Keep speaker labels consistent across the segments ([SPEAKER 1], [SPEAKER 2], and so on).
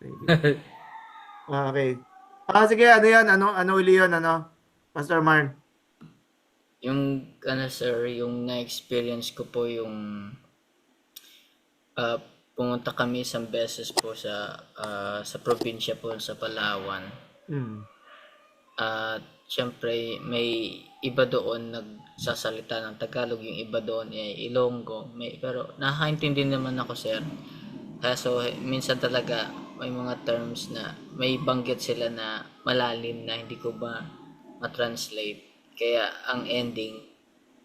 [SPEAKER 1] Sige. Okay. Sige, ano yan? Ano uli yun, Pastor Marn?
[SPEAKER 2] Yung ano sir, yung na-experience ko po yung ah, pumunta kami isang beses po sa probinsya po sa Palawan.
[SPEAKER 1] Hmm.
[SPEAKER 2] At siyempre may iba doon nagsasalita ng Tagalog, yung iba doon ay Ilonggo. Pero nakakaintindi naman ako sir. Kaso minsan talaga may mga terms na may banggit sila na malalim na hindi ko ba ma-translate. Kaya ang ending,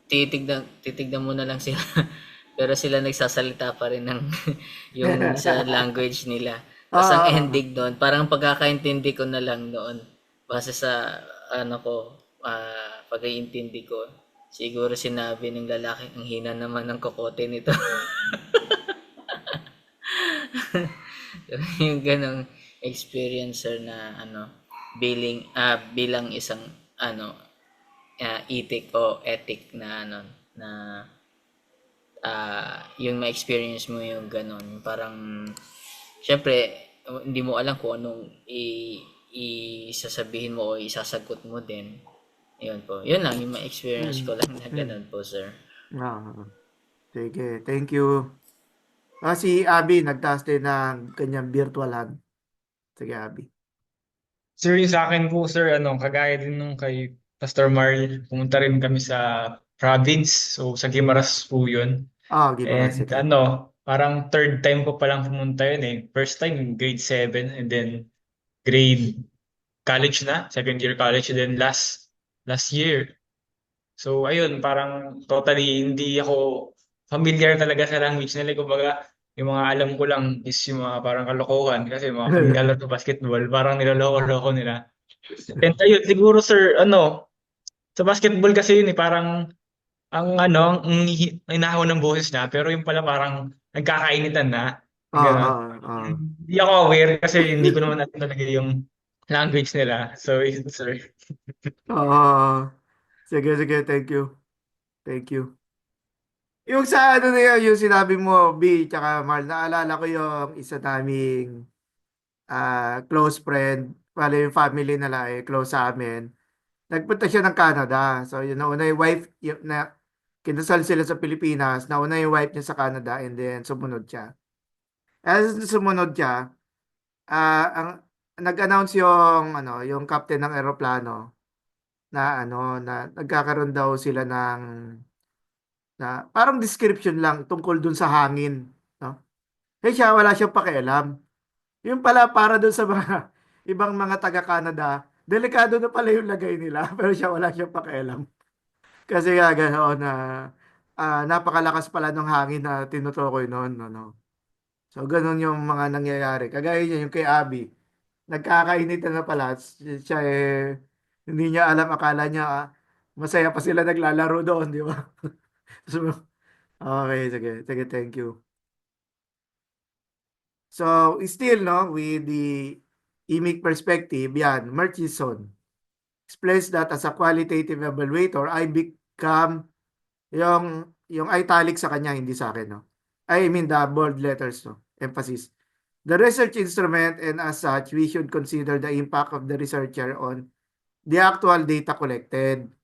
[SPEAKER 2] titignan mo na lang sila. Pero sila nagsasalita pa rin ng yung sa language nila. Tapos ang
[SPEAKER 1] Oo.
[SPEAKER 2] ending doon, parang pagkakaintindi ko na lang noon base sa ano ko, pag-iintindi ko. Siguro sinabi ng lalaki, ang hina naman ng kokote nito. Yung ganong experiencer na bilang isang ano itik o ethic na na yung ma-experience mo yung ganon parang syempre hindi mo alam kung anong isasabihin mo o isasagot mo din. Yun po, yun lang yung ma-experience
[SPEAKER 1] Hmm.
[SPEAKER 2] ko lang na
[SPEAKER 1] Hmm.
[SPEAKER 2] ganon po sir.
[SPEAKER 1] Oo. Sige, thank you. Si Abby, nagtaas din ng kanyang virtual hand. Sige, Abby.
[SPEAKER 3] Sir, yung sa akin po, sir, kagaya din nung kay Pastor Marl, pumunta rin kami sa province. So, sa Guimaras po yun.
[SPEAKER 1] Gimara,
[SPEAKER 3] And
[SPEAKER 1] sige.
[SPEAKER 3] parang third time ko palang pumunta yun eh. First time, grade 7, and then grade college na, second year college, and then last year. So, ayun, parang totally hindi ako familiar talaga sa language nila. Kumbaga, yung mga alam ko lang is yung mga parang kalokohan kasi mga kung nilalaro basketball, parang niloloko-loko nila. And ayun, siguro sir, sa basketball kasi yun eh, parang ang hinahon ng boses niya, pero yung pala parang nagkakainitan na. Gano'n.
[SPEAKER 1] Oo.
[SPEAKER 3] Hindi ako aware kasi hindi ko naman alam talaga yung language nila. So, yun, sir.
[SPEAKER 1] Oo. Sige, thank you. Thank you. Yung sa ano na yun, yung sinabi mo, B, tsaka Marl, naalala ko yung isa naming close friend, pala yung family nila close sa amin. Nagpunta siya ng Canada. So, yun, nauna yung wife, kinasal sila sa Pilipinas, nauna yung wife niya sa Canada, and then sumunod siya. As sumunod siya, ang nag-announce yung captain ng eroplano na nagkakaroon daw sila na parang description lang tungkol dun sa hangin, no? Siya, wala siyang pakialam. Yung pala para dun sa mga ibang mga taga-Canada, delikado na pala yung lagay nila, pero siya wala siyang pakialam. Kasi nga ganoon na napakalakas pala ng hangin na tinutukoy noon, ano. So ganun yung mga nangyayari. Kagaya niya yung kay Abby, nagkakainitan na pala. Siya hindi niya alam, akala niya masaya pa sila naglalaro doon, di ba? So, okay, sige, sige, thank you. So, still, no, with the IMIC perspective, yan, Murchison explains that as a qualitative evaluator, I become yung italic sa kanya, hindi sa akin, no? I mean the bold letters, no? Emphasis. The research instrument, and as such, we should consider the impact of the researcher on the actual data collected.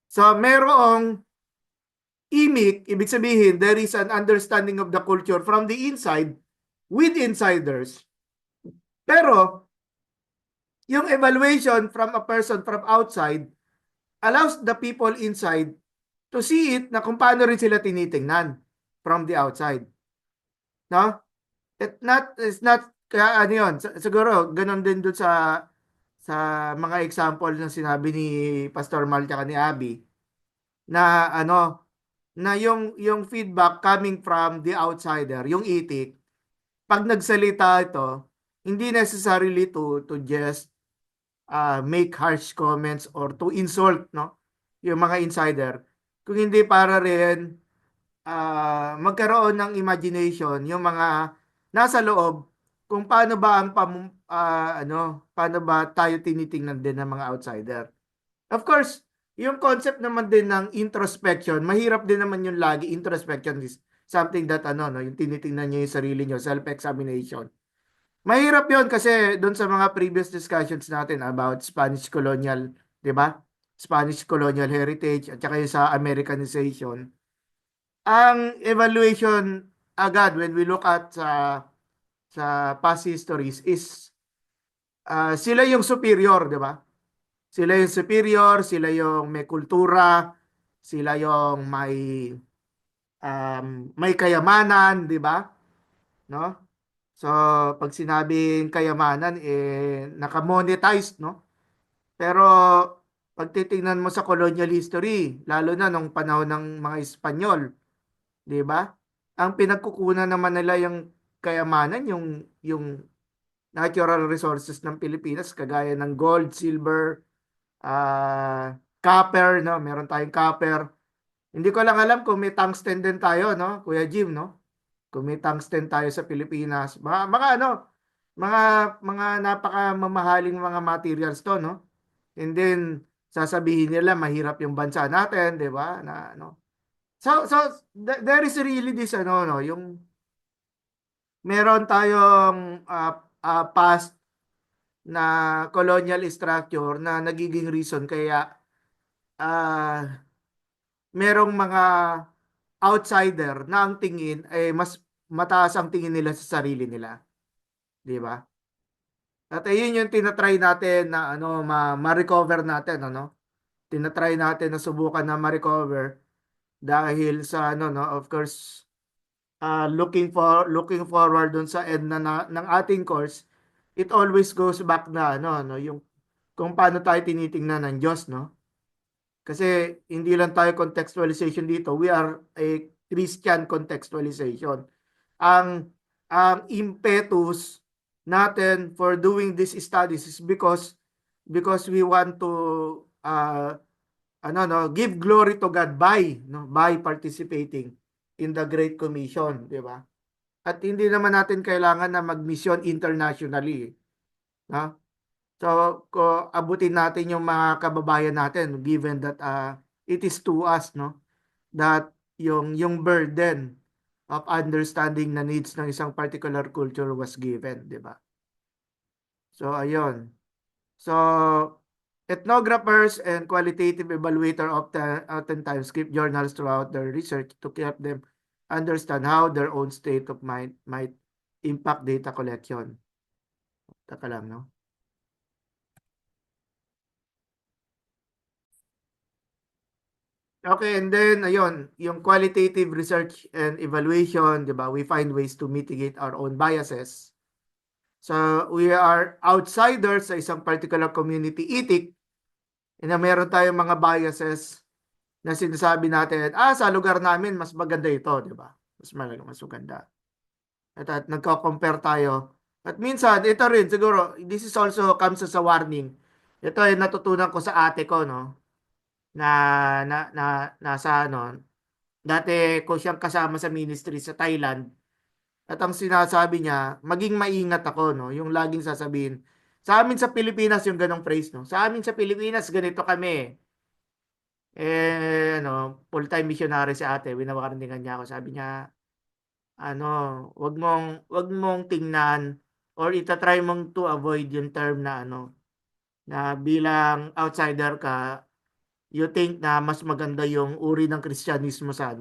[SPEAKER 1] So, merong IMIC, ibig sabihin, there is an understanding of the culture from the inside with insiders. Pero, yung evaluation from a person from outside allows the people inside to see it na kung paano rin sila tinitingnan from the outside. No? It's not, kaya ano yun, siguro, ganun din dun sa mga example na sinabi ni Pastor Mal tsaka ni Abby, na na yung feedback coming from the outsider, yung itik, pag nagsalita ito, hindi necessarily to just make harsh comments or to insult, no, yung mga insider, kung hindi para rin magkaroon ng imagination yung mga nasa loob kung paano ba paano ba tayo tinitingnan din ng mga outsider. Of course, yung concept naman din ng introspection, mahirap din naman yung lagi. Introspection is something that no, yung tinitingnan niyo yung sarili niyo, self-examination. Mahirap 'yon kasi doon sa mga previous discussions natin about Spanish colonial, 'di ba? Spanish colonial heritage at saka yung sa Americanization. Ang evaluation agad when we look at sa past histories is sila yung superior, 'di ba? Sila yung superior, sila yung may kultura, sila yung may kayamanan, 'di ba? No? So, pag sinabing kayamanan, naka-monetized, no? Pero, pag titingnan mo sa colonial history, lalo na nung panahon ng mga Espanyol, di ba? Ang pinagkukunan naman nila yung kayamanan, yung natural resources ng Pilipinas, kagaya ng gold, silver, copper, no? Meron tayong copper. Hindi ko lang alam kung may tungsten din tayo, no? Kuya Jim, no? Kung may tungsten tayo sa Pilipinas, mga ano, mga mga napakamamahaling mga materials to, no? And then sasabihin nila mahirap yung bansa natin, 'di ba? Na ano. There is really this ano no, yung meron tayong past na colonial structure na nagiging reason kaya ah merong mga outsider na ang tingin ay mas mataas ang tingin nila sa sarili nila, 'di ba? At ayun yung tinatry natin na ano ma-recover natin ano. Tinatry natin na subukan na ma-recover dahil sa ano no, of course, looking forward dun sa end ng ating course, it always goes back na ano no, yung kung paano tayo tinitingnan ng Diyos, no? Kasi hindi lang tayo contextualization dito, we are a Christian contextualization. Ang impetus natin for doing these studies is because we want to give glory to God by participating in the Great Commission, di ba? At hindi naman natin kailangan na mag-mission internationally, no? So, abutin natin yung mga kababayan natin given that it is to us, no, that yung burden of understanding the needs ng isang particular culture was given, di ba? So, ayun. So, ethnographers and qualitative evaluator oftentimes keep journals throughout their research to help them understand how their own state of mind might impact data collection. Taka lang, no? Okay, and then, ayun, yung qualitative research and evaluation, di ba? We find ways to mitigate our own biases. So, we are outsiders sa isang particular community ethic na meron tayong mga biases na sinasabi natin, sa lugar namin, mas maganda ito, di ba? Mas maganda. At nagko-compare tayo. At minsan, ito rin, siguro, this is also comes as a warning. Ito ay natutunan ko sa ate ko, no? Na, nasa, ano, dati ko siyang kasama sa ministry sa Thailand. At ang sinasabi niya, maging maingat ako, no? Yung laging sasabihin, sa amin sa Pilipinas, yung ganong phrase, no? Sa amin sa Pilipinas, ganito kami. Full-time missionary si ate, winawarningan niya ako. Sabi niya, ano, wag mong tingnan or itatry mong to avoid yung term na na bilang outsider ka, you think na mas maganda yung uri ng Kristyanismo sa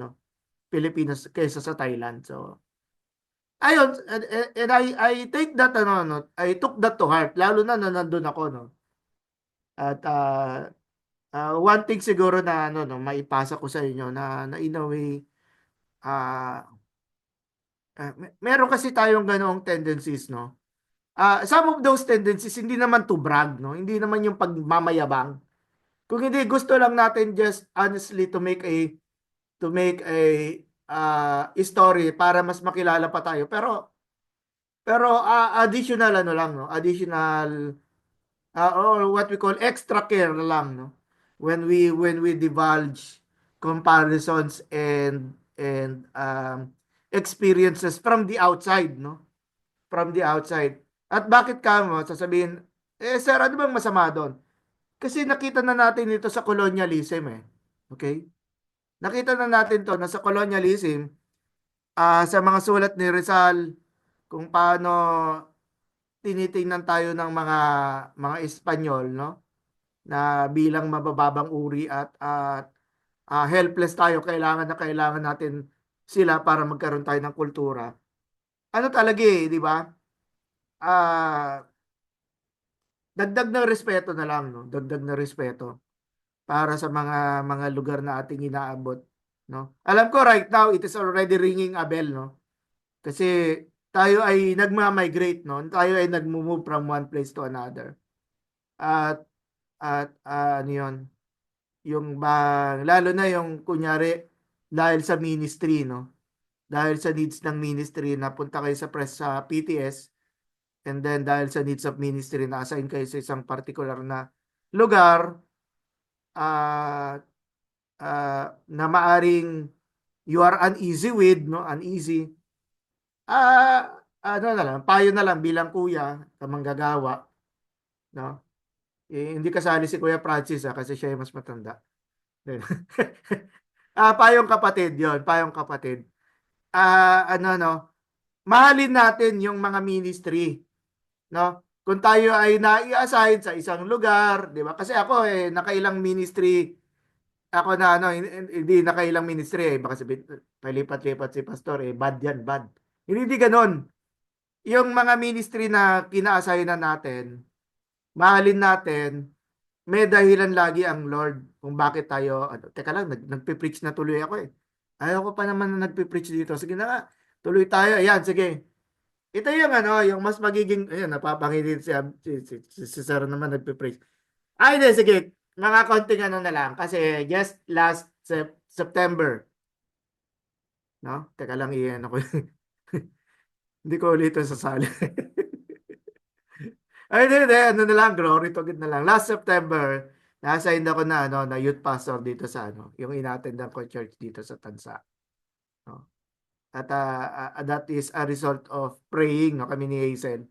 [SPEAKER 1] Pilipinas kaysa sa Thailand. So, ayun, and I take that I took that to heart lalo na nandun ako, no. At one thing siguro na maipasa ko sa inyo na in a way meron kasi tayong ganoong tendencies, no. Some of those tendencies hindi naman to brag, no. Hindi naman yung pagmamayabang. Kung hindi gusto lang natin just honestly to make a story para mas makilala pa tayo. Pero additional lang, no. Additional or what we call extra care lang, no, when we divulge comparisons and experiences from the outside, no, from the outside. At bakit ka mo sasabihin, sir, ano bang masama doon? Kasi nakita na natin ito sa colonialism, okay? Nakita na natin to na sa colonialism, sa mga sulat ni Rizal kung paano tinitingnan tayo ng mga Espanyol, no? Na bilang mabababang uri at helpless tayo, kailangan na kailangan natin sila para magkaroon tayo ng kultura. Ano talaga eh, di ba? Ah, dagdag na respeto na lang, no? Dagdag na respeto para sa mga lugar na ating inaabot, no? Alam ko right now it is already ringing a bell, no? Kasi tayo ay nagma-migrate, no? Tayo ay nagmo-move from one place to another. At ano 'yon, yung lalo na yung kunyari dahil sa ministry, no? Dahil sa needs ng ministry napunta kayo sa PTS, and then dahil sa needs of ministry na-assign kayo sa isang particular na lugar, ah na maaring you are uneasy with, no? Uneasy. Ano na lang, payo na lang bilang kuya, kamanggagawa, no? Eh, hindi kasali si Kuya Francis kasi siya yung mas matanda. Payong kapatid 'yon, payong kapatid. Ano no, mahalin natin yung mga ministry, no? Kung tayo ay nai-assign sa isang lugar, 'di ba? Kasi ako nakailang ministry ako na ano, hindi nakailang ministry baka sabihin palipat-lipat si pastor bad yan, bad. Hindi ganoon. Yung mga ministry na kina-assignan natin, mahalin natin, may dahilan lagi ang Lord kung bakit tayo teka lang, nagpe-preach na tuloy ako Ayaw ko pa naman na nagpe-preach dito. Sige na nga, tuloy tayo. Ayan, sige. Ito yung yung mas magiging, ayan, napapangilin si Sir naman nagpe-preach. Hindi, sige. Mga konting na lang. Kasi just last September. No? Teka lang, iyan ako. Hindi ko ulit ito sasali. Hindi. Ano na lang, glory to God na lang. Last September, na-assign ako na youth pastor dito sa yung inattendan ko church dito sa Tansa. No? At that is a result of praying, no, kami ni Hazel.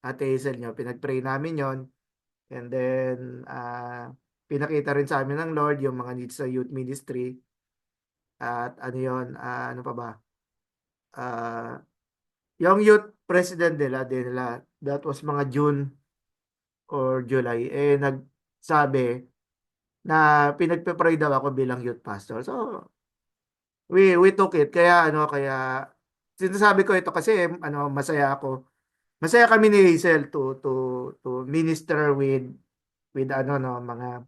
[SPEAKER 1] Ate Hazel nyo, pinag-pray namin yon. And then, pinakita rin sa amin ng Lord yung mga needs sa youth ministry. At ano yun, ano pa ba? Yung youth president nila, that was mga June or July, nagsabi na pinagpe-pray daw ako bilang youth pastor. So, we took it. Kaya sinasabi ko ito kasi masaya ako. Masaya kami ni Hazel to minister with mga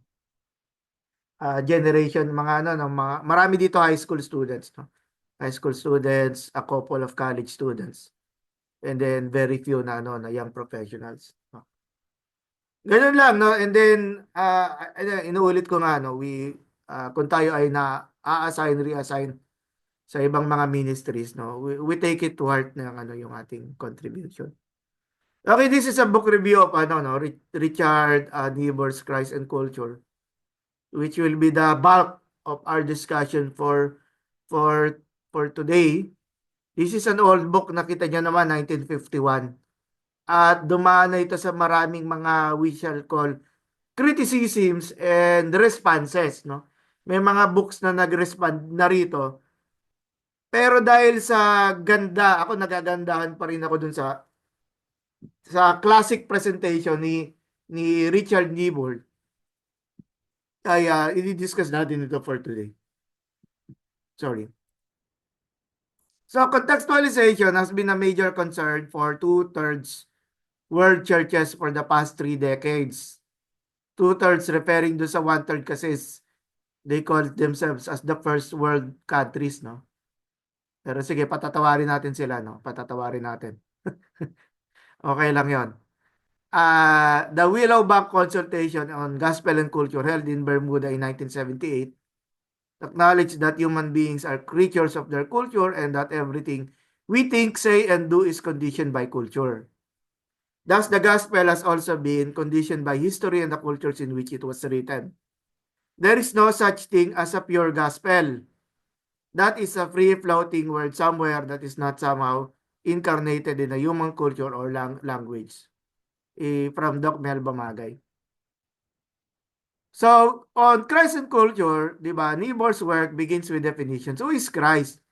[SPEAKER 1] generation, mga marami dito high school students, no? High school students, a couple of college students, and then very few na young professionals, no? Ganun lang, no? And then inuulit ko nga, no, kung tayo ay reassign sa ibang mga ministries, no, we take it to heart na yung ating contribution. Okay, this is a book review of Richard Niebuhr's Christ and Culture, which will be the bulk of our discussion for today. This is an old book, nakita niyo naman 1951. At dumaan na ito sa maraming mga we shall call criticisms and responses, no? May mga books na nag-respond na rito. Pero dahil sa ganda, ako nagagandahan pa rin ako dun sa classic presentation ni Richard Niebuhr. Ay i-discuss natin ito for today. Sorry. So contextualization has been a major concern for 2/3 world churches for the past 3 decades. 2/3 referring to sa 1/3 kasi they call themselves as the first world countries, no? Pero sige, patatawarin natin sila, no? Patatawarin natin. Okay lang yon. The Willow Bank Consultation on Gospel and Culture held in Bermuda in 1978 acknowledged that human beings are creatures of their culture and that everything we think, say, and do is conditioned by culture. Thus, the gospel has also been conditioned by history and the cultures in which it was written. There is no such thing as a pure gospel. That is a free-floating word somewhere that is not somehow incarnated in a human culture or language. From Doc Mel Bamagay. So, on Christ and culture, di ba, Niebuhr's work begins with definitions. Who is Christ?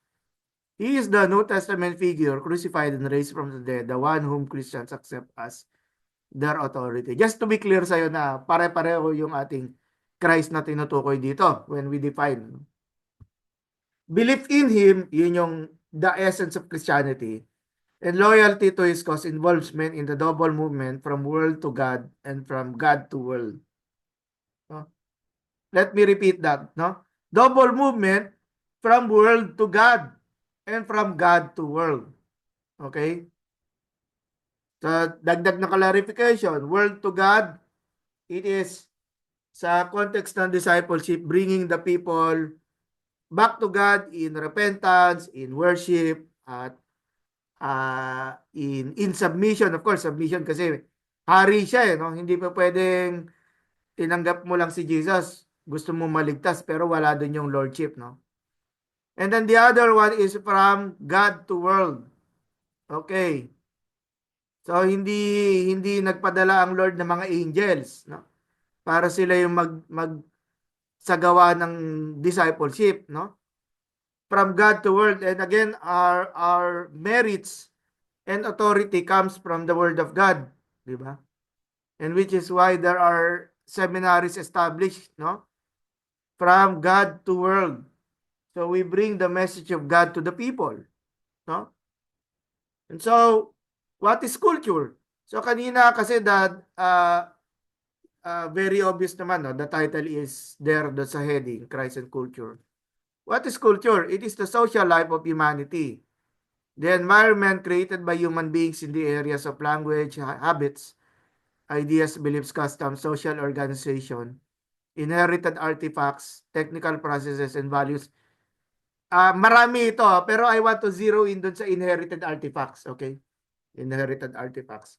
[SPEAKER 1] He is the New Testament figure crucified and raised from the dead, the one whom Christians accept as their authority. Just to be clear sa'yo na pare-pareho yung ating Christ na tinutukoy dito when we define. Belief in Him, yun yung the essence of Christianity. And loyalty to His cause involvement in the double movement from world to God and from God to world. No? Let me repeat that. No? Double movement from world to God and from God to world. Okay? So, dagdag na clarification. World to God, it is sa context ng discipleship, bringing the people back to God in repentance, in worship, at in submission. Of course, submission kasi hari siya no? Hindi pa pwedeng tinanggap mo lang si Jesus. Gusto mo maligtas pero wala dun yung lordship, no? And then the other one is from God to world. Okay. So hindi nagpadala ang Lord ng mga angels, no? Para sila yung magsagawa ng discipleship, no? From God to world, and again our merits and authority comes from the word of God, di ba? And which is why there are seminaries established, no? From God to world. So we bring the message of God to the people, no? And so what is culture? So kanina kasi that very obvious naman, no? The title is there sa heading, Christ and Culture. What is culture? It is the social life of humanity. The environment created by human beings in the areas of language, habits, ideas, beliefs, customs, social organization, inherited artifacts, technical processes, and values. Marami ito, pero I want to zero in dun sa inherited artifacts, okay? Inherited artifacts.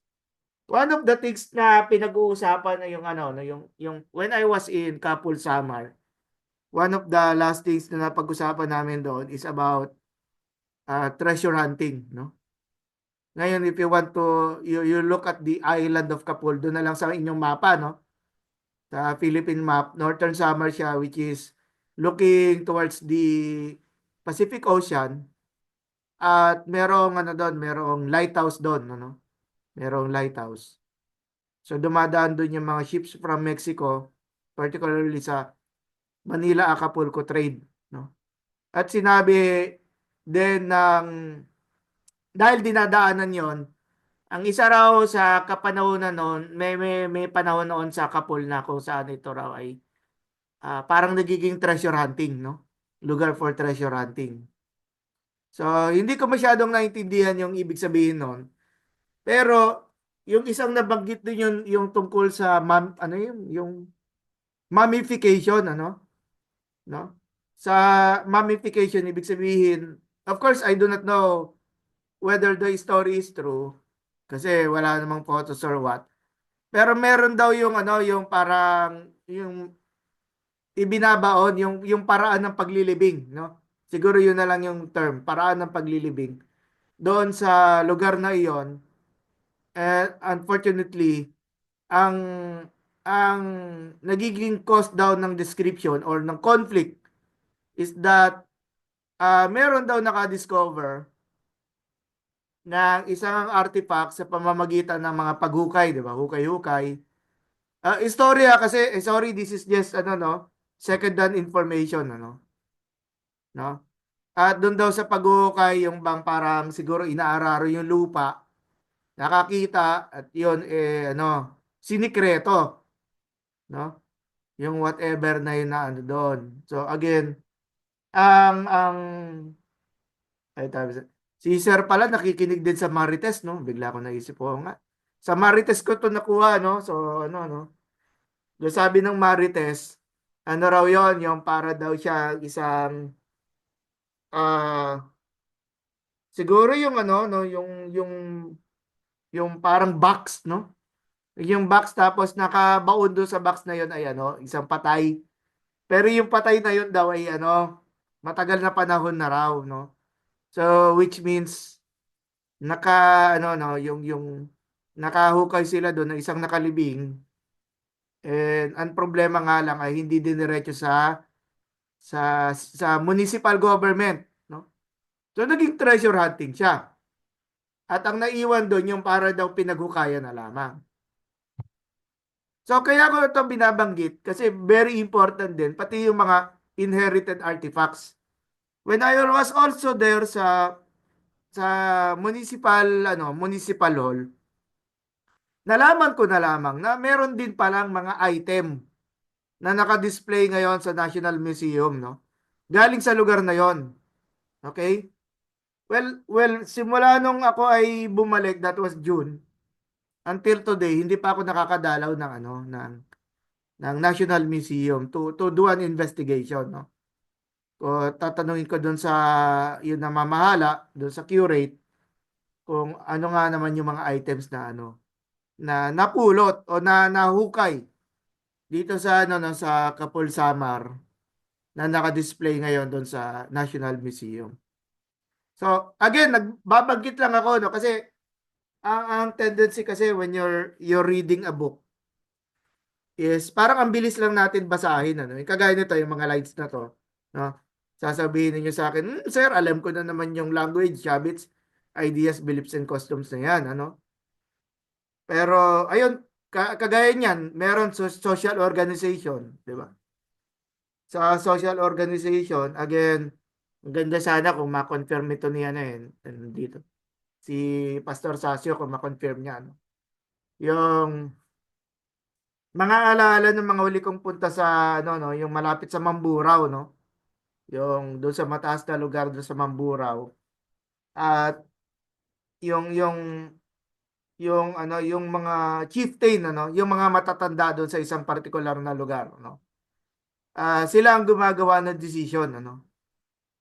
[SPEAKER 1] One of the things na pinag-uusapan na yung yung when I was in Kapul Samar, one of the last things na napag-usapan namin doon is about treasure hunting, no? Ngayon, if you want to, you look at the island of Kapul, doon na lang sa inyong mapa, no? Sa Philippine map, Northern Samar siya, which is looking towards the Pacific Ocean. At merong doon, merong lighthouse doon, no? Merong lighthouse. So dumadaan doon yung mga ships from Mexico, particularly sa Manila Acapulco trade, no? At sinabi din ng dahil dinadaanan 'yon, ang isa raw sa kapanahonan noon, may panahon noon sa Kapul na kung saan ito raw ay parang nagiging treasure hunting, no? Lugar for treasure hunting. So, hindi ko masyadong naintindihan yung ibig sabihin noon. Pero yung isang nabanggit din yung tungkol sa yung mummification, no? Sa mummification ibig sabihin, of course I do not know whether the story is true kasi wala namang photos or what. Pero meron daw yung yung parang yung ibinabaon yung paraan ng paglilibing, no? Siguro yun na lang yung term, paraan ng paglilibing doon sa lugar na iyon. And unfortunately, ang ang nagiging cause daw ng description or ng conflict is that meron daw naka-discover ng isang artifact sa pamamagitan ng mga paghukay, di ba? Hukay-hukay. Istorya kasi, sorry, this is just no, second-hand information, no? At doon daw sa paghukay, yung bang parang siguro inaararo yung lupa, nakakita at yun sinikreto, no? Yung whatever na yun na doon. So again, ang si Sir pala nakikinig din sa Marites, no? Bigla ko naisip ko nga. Sa Marites ko to nakuha, no? So no. Yung sabi ng Marites, raw yon, yung para daw siya isang siguro yung no, yung parang box, no? Yung box tapos nakabaon doon sa box na yon ay isang patay. Pero yung patay na yun daw ay matagal na panahon na raw, no? So which means yung nakahukay sila doon ng isang nakalibing. And ang problema nga lang ay hindi diniretso sa municipal government, no? So naging treasure hunting siya. At ang naiwan doon yung para daw pinaghukayan na lamang. So kaya ko ito binabanggit kasi very important din pati yung mga inherited artifacts. When I was also there sa municipal hall, nalaman ko na lamang na meron din palang mga item na naka-display ngayon sa National Museum, no? Galing sa lugar na 'yon. Okay? Well, simula nung ako ay bumalik, that was June, until today, hindi pa ako nakakadalaw ng ng National Museum to do an investigation, no? O tatanungin ko doon sa yung namamahala, doon sa curate, kung ano nga naman yung mga items na na napulot o na nahukay dito sa no, sa Kapul Samar na naka-display ngayon doon sa National Museum. So, again, nagbabanggit lang ako, no, kasi ang tendency kasi when you're reading a book is parang ang bilis lang natin basahin, ano. Yung kagaya nito, yung mga lines na to, no. Sasabihin niyo sa akin, sir, alam ko na naman yung language, habits, ideas, beliefs, and customs na yan, ano. Pero, ayun, kagaya niyan, meron social organization, di ba? Sa social organization, again, ang ganda sana kung ma-confirm ito niya na yun, dito. Si Pastor Sasio kung ma-confirm niya, no? Yung mga alaala ng mga huli kong punta sa no, yung malapit sa Mamburao, no? Yung doon sa mataas na lugar doon sa Mamburao. At yung yung mga chieftain, yung mga matatanda doon sa isang partikular na lugar, no? Sila ang gumagawa ng decision, ano?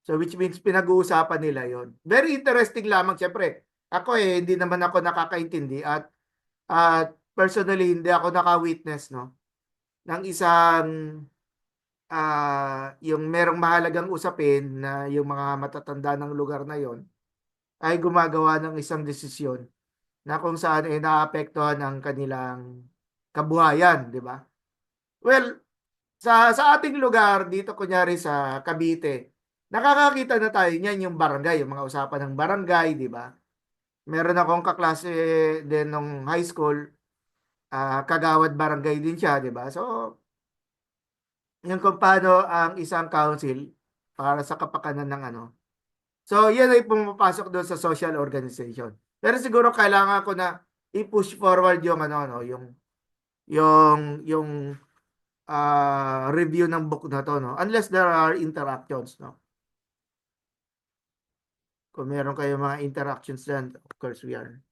[SPEAKER 1] So which means pinag-uusapan nila 'yon. Very interesting lamang, syempre. Ako hindi naman ako nakakaintindi at personally hindi ako naka-witness, no, ng isang yung merong mahalagang usapin na yung mga matatanda ng lugar na 'yon ay gumagawa ng isang desisyon na kung saan ay naapektuhan ang kanilang kabuhayan, di ba? Well, sa ating lugar dito kunyari sa Cavite, nakakakita na tayo niyan yung barangay, yung mga usapan ng barangay, di ba? Meron akong kaklase din nung high school, kagawad barangay din siya, di ba? So, yung kung paano ang isang council para sa kapakanan ng So, yan ay pumapasok doon sa social organization. Pero siguro kailangan ko na i-push forward yung yung review ng book na to, no? Unless there are interactions, no? Kung meron kayo mga interactions dyan, of course we are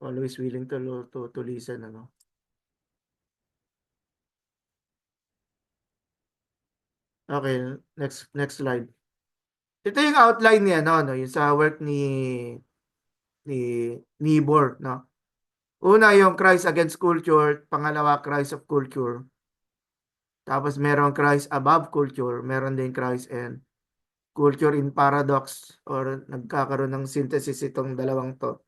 [SPEAKER 1] always willing to listen, ano? Okay, next slide. Ito yung outline niya, no, yung sa work ni Nibor, no? Una yung Christ Against Culture, pangalawa Christ of Culture. Tapos merong Christ Above Culture, meron din Christ and Culture in Paradox or nagkakaroon ng synthesis itong dalawang to.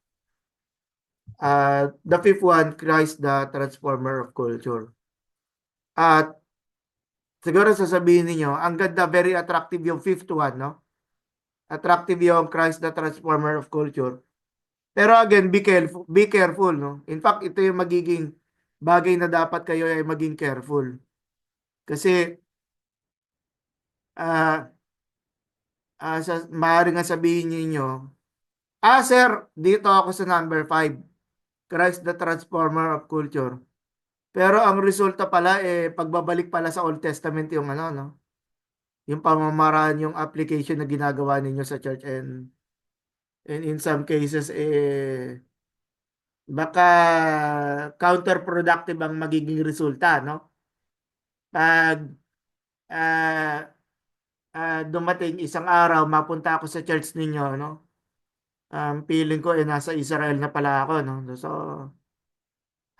[SPEAKER 1] The fifth one, Christ the Transformer of Culture. At siguro sasabihin niyo, ang ganda, very attractive yung fifth one, no? Attractive yung Christ the Transformer of Culture. Pero again, be careful, no? In fact, ito yung magiging bagay na dapat kayo ay maging careful. Kasi maaari nga sabihin niyo, sir, dito ako sa number 5, Christ the Transformer of Culture. Pero ang resulta pala pagbabalik pala sa Old Testament yung no? Yung pamamaraan, yung application na ginagawa ninyo sa church and in some cases baka counterproductive ang magiging resulta, no? Pag dumating isang araw, mapunta ako sa church ninyo, no? Feeling ko nasa Israel na pala ako, no? So,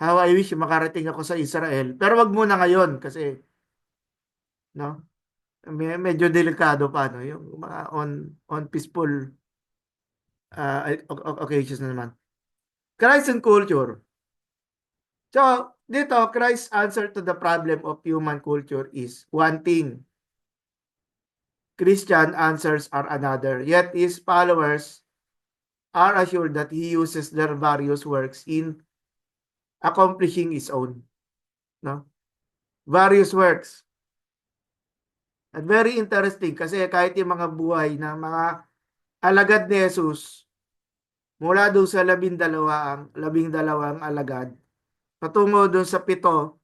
[SPEAKER 1] how I wish makarating ako sa Israel. Pero wag muna ngayon kasi, no? Medyo delikado pa, no? Yung mga on peaceful occasions na naman. Christ and culture. So, dito, Christ's answer to the problem of human culture is one thing. Christian answers are another. Yet his followers are assured that he uses their various works in accomplishing his own. no? Various works. At very interesting kasi kahit yung mga buhay ng mga alagad ni Jesus, mula doon sa labing dalawang alagad, patungo doon sa pito,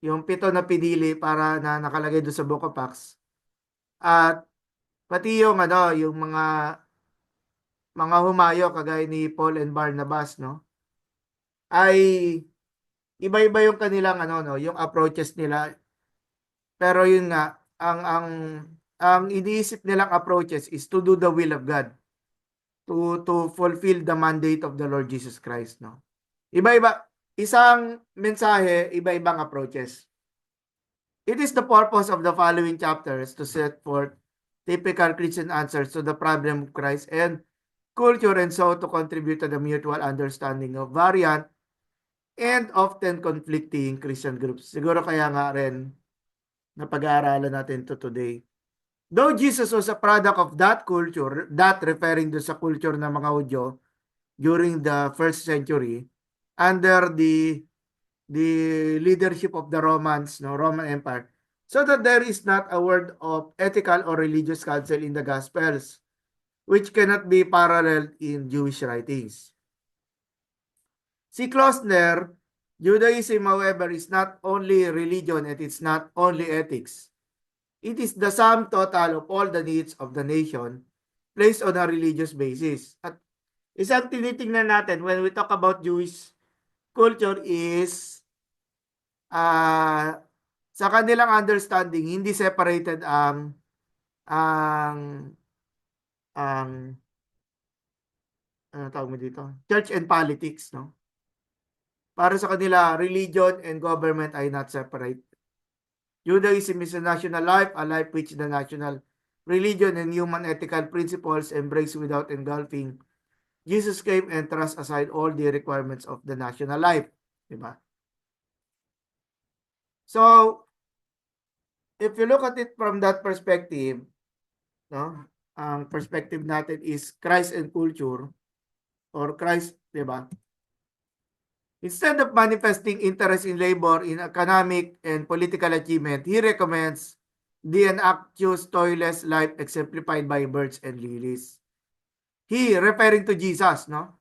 [SPEAKER 1] yung pito na pinili para na nakalagay doon sa Book of Acts. At pati yung yung mga humayo kagaya ni Paul and Barnabas, no? Ay iba-iba yung kanilang no, yung approaches nila. Pero yun nga, ang iniisip nilang approaches is to do the will of God, to fulfill the mandate of the Lord Jesus Christ, no? Iba-iba, isang mensahe, iba-ibang approaches. It is the purpose of the following chapters to set forth typical Christian answers to the problem of Christ and culture, and so to contribute to the mutual understanding of variant and often conflicting Christian groups. Siguro kaya nga rin na pag-aaralan natin to today. Though Jesus was a product of that culture, that referring to sa culture ng mga Hudyo during the first century, under the leadership of the Romans, no, Roman Empire, so that there is not a word of ethical or religious counsel in the Gospels, which cannot be paralleled in Jewish writings. Si Klausner, Judaism, however, is not only religion and it's not only ethics. It is the sum total of all the needs of the nation placed on a religious basis. At isang tinitingnan natin when we talk about Jewish culture is sa kanilang understanding, hindi separated ang ano tawag mo dito? Church and politics, no? Para sa kanila, religion and government ay not separate. Judaism is a national life, a life which the national religion and human ethical principles embrace without engulfing. Jesus came and thrust aside all the requirements of the national life. Diba? So, if you look at it from that perspective, no, ang perspective natin is Christ and culture, or Christ, diba? Instead of manifesting interest in labor, in economic and political achievement, he recommends the inactious, toilless life exemplified by birds and lilies. He, referring to Jesus, no?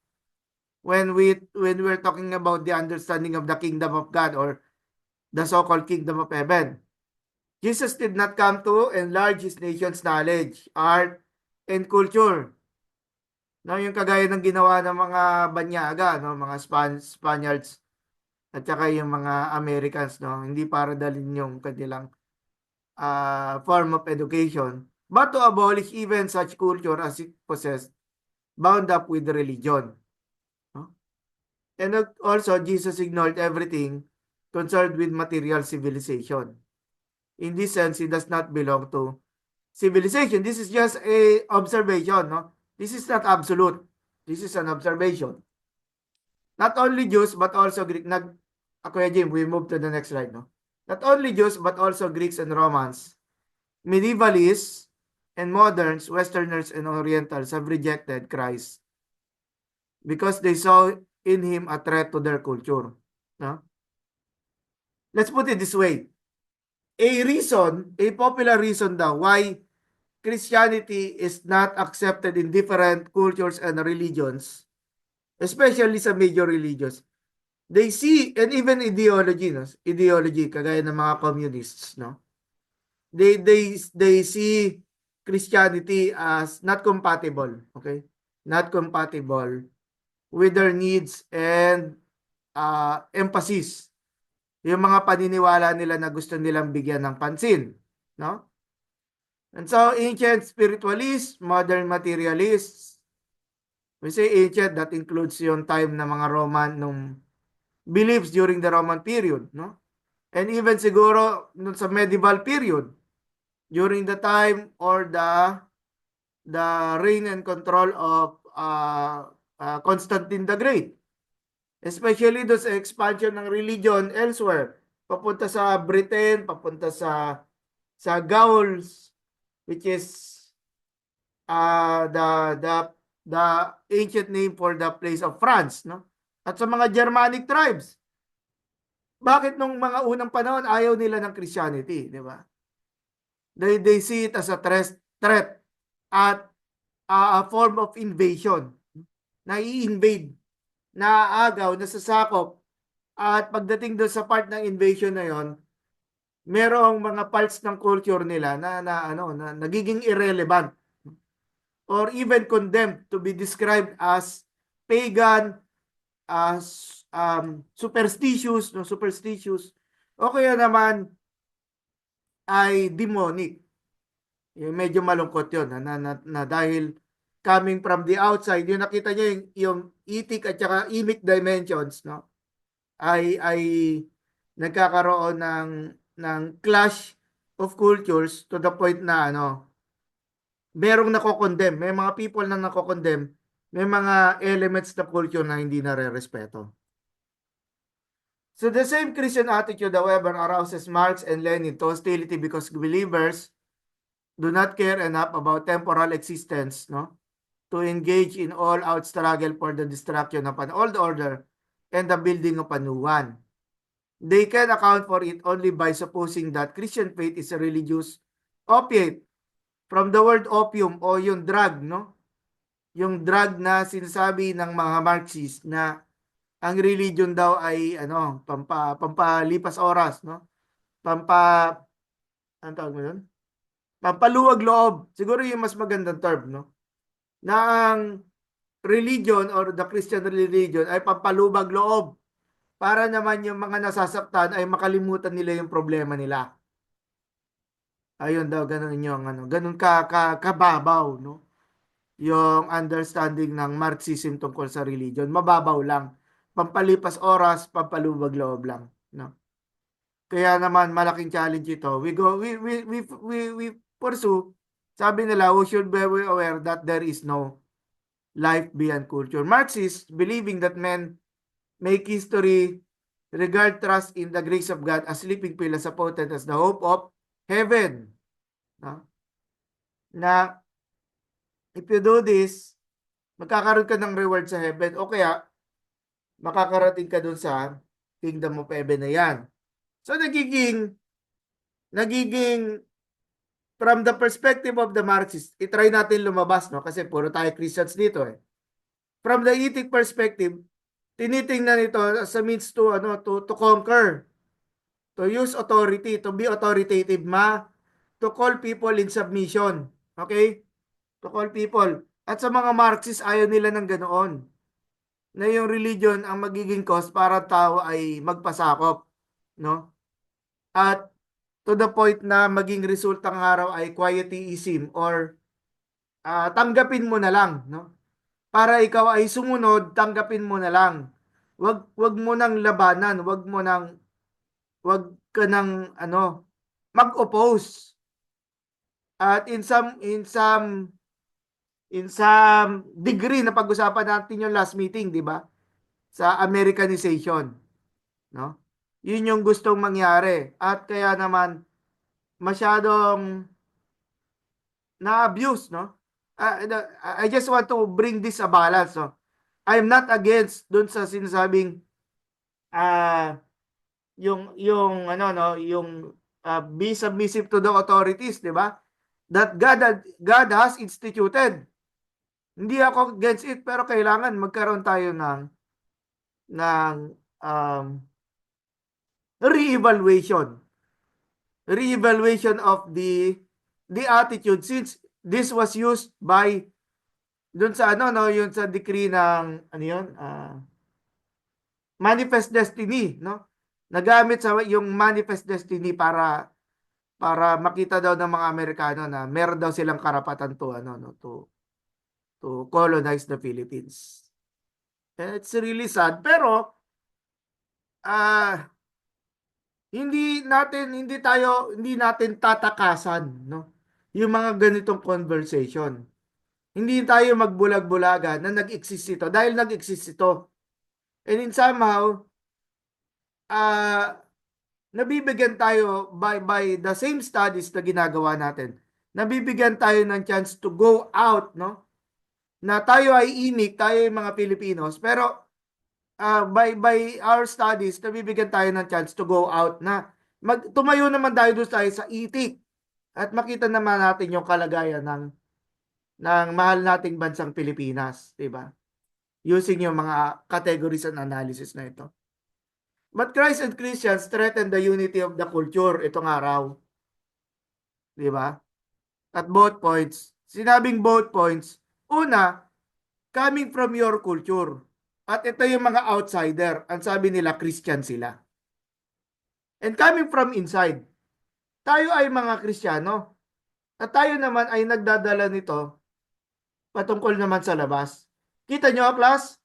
[SPEAKER 1] When we're talking about the understanding of the kingdom of God or the so-called kingdom of heaven, Jesus did not come to enlarge his nation's knowledge, art, and culture. No, yung kagaya ng ginawa ng mga Banyaga, no, mga Spaniards at saka yung mga Americans, no, hindi para dalhin yung kanilang form of education, but to abolish even such culture as it possessed, bound up with religion. No? And also, Jesus ignored everything concerned with material civilization. In this sense, he does not belong to civilization. This is just a observation, no? This is not absolute. This is an observation. Not only Jews, but also Greek. Kuya Jim, we move to the next slide, no? Not only Jews, but also Greeks and Romans, medievalists and moderns, Westerners and Orientals have rejected Christ because they saw in him a threat to their culture. No? Let's put it this way. A popular reason daw why Christianity is not accepted in different cultures and religions, especially sa major religions, they see, and even ideology, no? Ideology, kagaya ng mga communists, no? They see Christianity as not compatible, okay? Not compatible with their needs and emphasis. Yung mga paniniwala nila na gusto nilang bigyan ng pansin, no? And so, ancient spiritualists, modern materialists, we say ancient, that includes yung time ng mga Roman, nung beliefs during the Roman period, no? And even siguro sa medieval period, during the time or the reign and control of Constantine the Great. Especially do sa expansion ng religion elsewhere. Papunta sa Britain, papunta sa Gauls, which is the ancient name for the place of France, no? At sa mga Germanic tribes. Bakit nung mga unang panahon ayaw nila ng Christianity, di ba? They see it as a threat at a form of invasion. Na-i-invade, naaagaw, nasasakop. At pagdating doon sa part ng invasion na yon, merong mga parts ng culture nila na nagiging irrelevant or even condemned to be described as pagan, as superstitious, no, superstitious, o kaya naman ay demonic. Yung medyo malungkot yun na dahil coming from the outside, yung nakita nyo yung itik at saka imic dimensions, no, ay nagkakaroon ng clash of cultures to the point na merong nako-condemn, may mga people na nako-condemn, may mga elements na culture na hindi nare-respeto. So the same Christian attitude, however, arouses Marx and Lenin to hostility because believers do not care enough about temporal existence, no, to engage in all-out struggle for the destruction of an old order and the building of a new one. They can account for it only by supposing that Christian faith is a religious opiate. From the word opium o yung drug, no? Yung drug na sinasabi ng mga Marxist na ang religion daw ay pampalipas oras, no? Ano tawag mo yun? Pampaluwag loob. Siguro yung mas magandang term, no? Na ang religion or the Christian religion ay pampalubag loob para naman yung mga nasasaktan ay makalimutan nila yung problema nila. Ayun daw, ganun yung ganun kababaw, no? Yung understanding ng Marxism tungkol sa religion, mababaw lang. Pampalipas oras, pampalubag loob lang, no? Kaya naman malaking challenge ito. We pursue. Sabi nila, we should be aware that there is no life beyond culture. Marxists believing that men make history, regard trust in the grace of God as sleeping pill as potent as the hope of heaven. No? Na if you do this, magkakaroon ka ng reward sa heaven o kaya makakarating ka dun sa kingdom of heaven na yan. So nagiging from the perspective of the Marxists, itry natin lumabas, no? Kasi puro tayo Christians dito eh. From the ethic perspective, tinitingnan ito as a means to to conquer, to use authority, to be authoritative, to call people in submission. Okay? To call people. At sa mga Marxists, ayaw nila ng ganoon. Na yung religion ang magiging cause para tao ay magpasakop. No? At to the point na maging resulta ng araw ay quietism or tanggapin mo na lang. No? Para ikaw ay sumunod, tanggapin mo na lang. Wag mo nang labanan, wag ka nang mag-oppose. At in some degree na pag-usapan natin yung last meeting, di ba? Sa Americanization, no? Yun yung gustong mangyari. At kaya naman masyadong na-abuse, no? I just want to bring this a balance, no? I'm not against dun sa sinasabing yung be submissive to the authorities, di ba? That God has instituted. Hindi ako against it, pero kailangan magkaroon tayo ng re-evaluation of the attitude, since this was used by dun sa yung sa decree ng manifest destiny, no? Nagamit sa yung manifest destiny para makita daw ng mga Amerikano na meron daw silang karapatan to colonize the Philippines. And it's really sad, pero hindi natin tatakasan, no? Yung mga ganitong conversation. Hindi tayo magbulag-bulagan na nag-exist ito dahil nag-exist ito. And in somehow nabibigyan tayo by the same studies na ginagawa natin. Nabibigyan tayo ng chance to go out, no? Na tayo ay inik, tayo ay mga Pilipinos, pero by our studies, nabibigyan tayo ng chance to go out na tumayo naman tayo doon tayo sa itik at makita naman natin yung kalagayan ng mahal nating bansang Pilipinas, di ba? Using yung mga categories and analysis na ito. But Christ and Christians threaten the unity of the culture itong araw. Di ba? At both points. Sinabing both points. Una, coming from your culture. At ito yung mga outsider. Ang sabi nila, Christian sila. And coming from inside. Tayo ay mga Kristiyano. At tayo naman ay nagdadala nito patungkol naman sa labas. Kita nyo, class?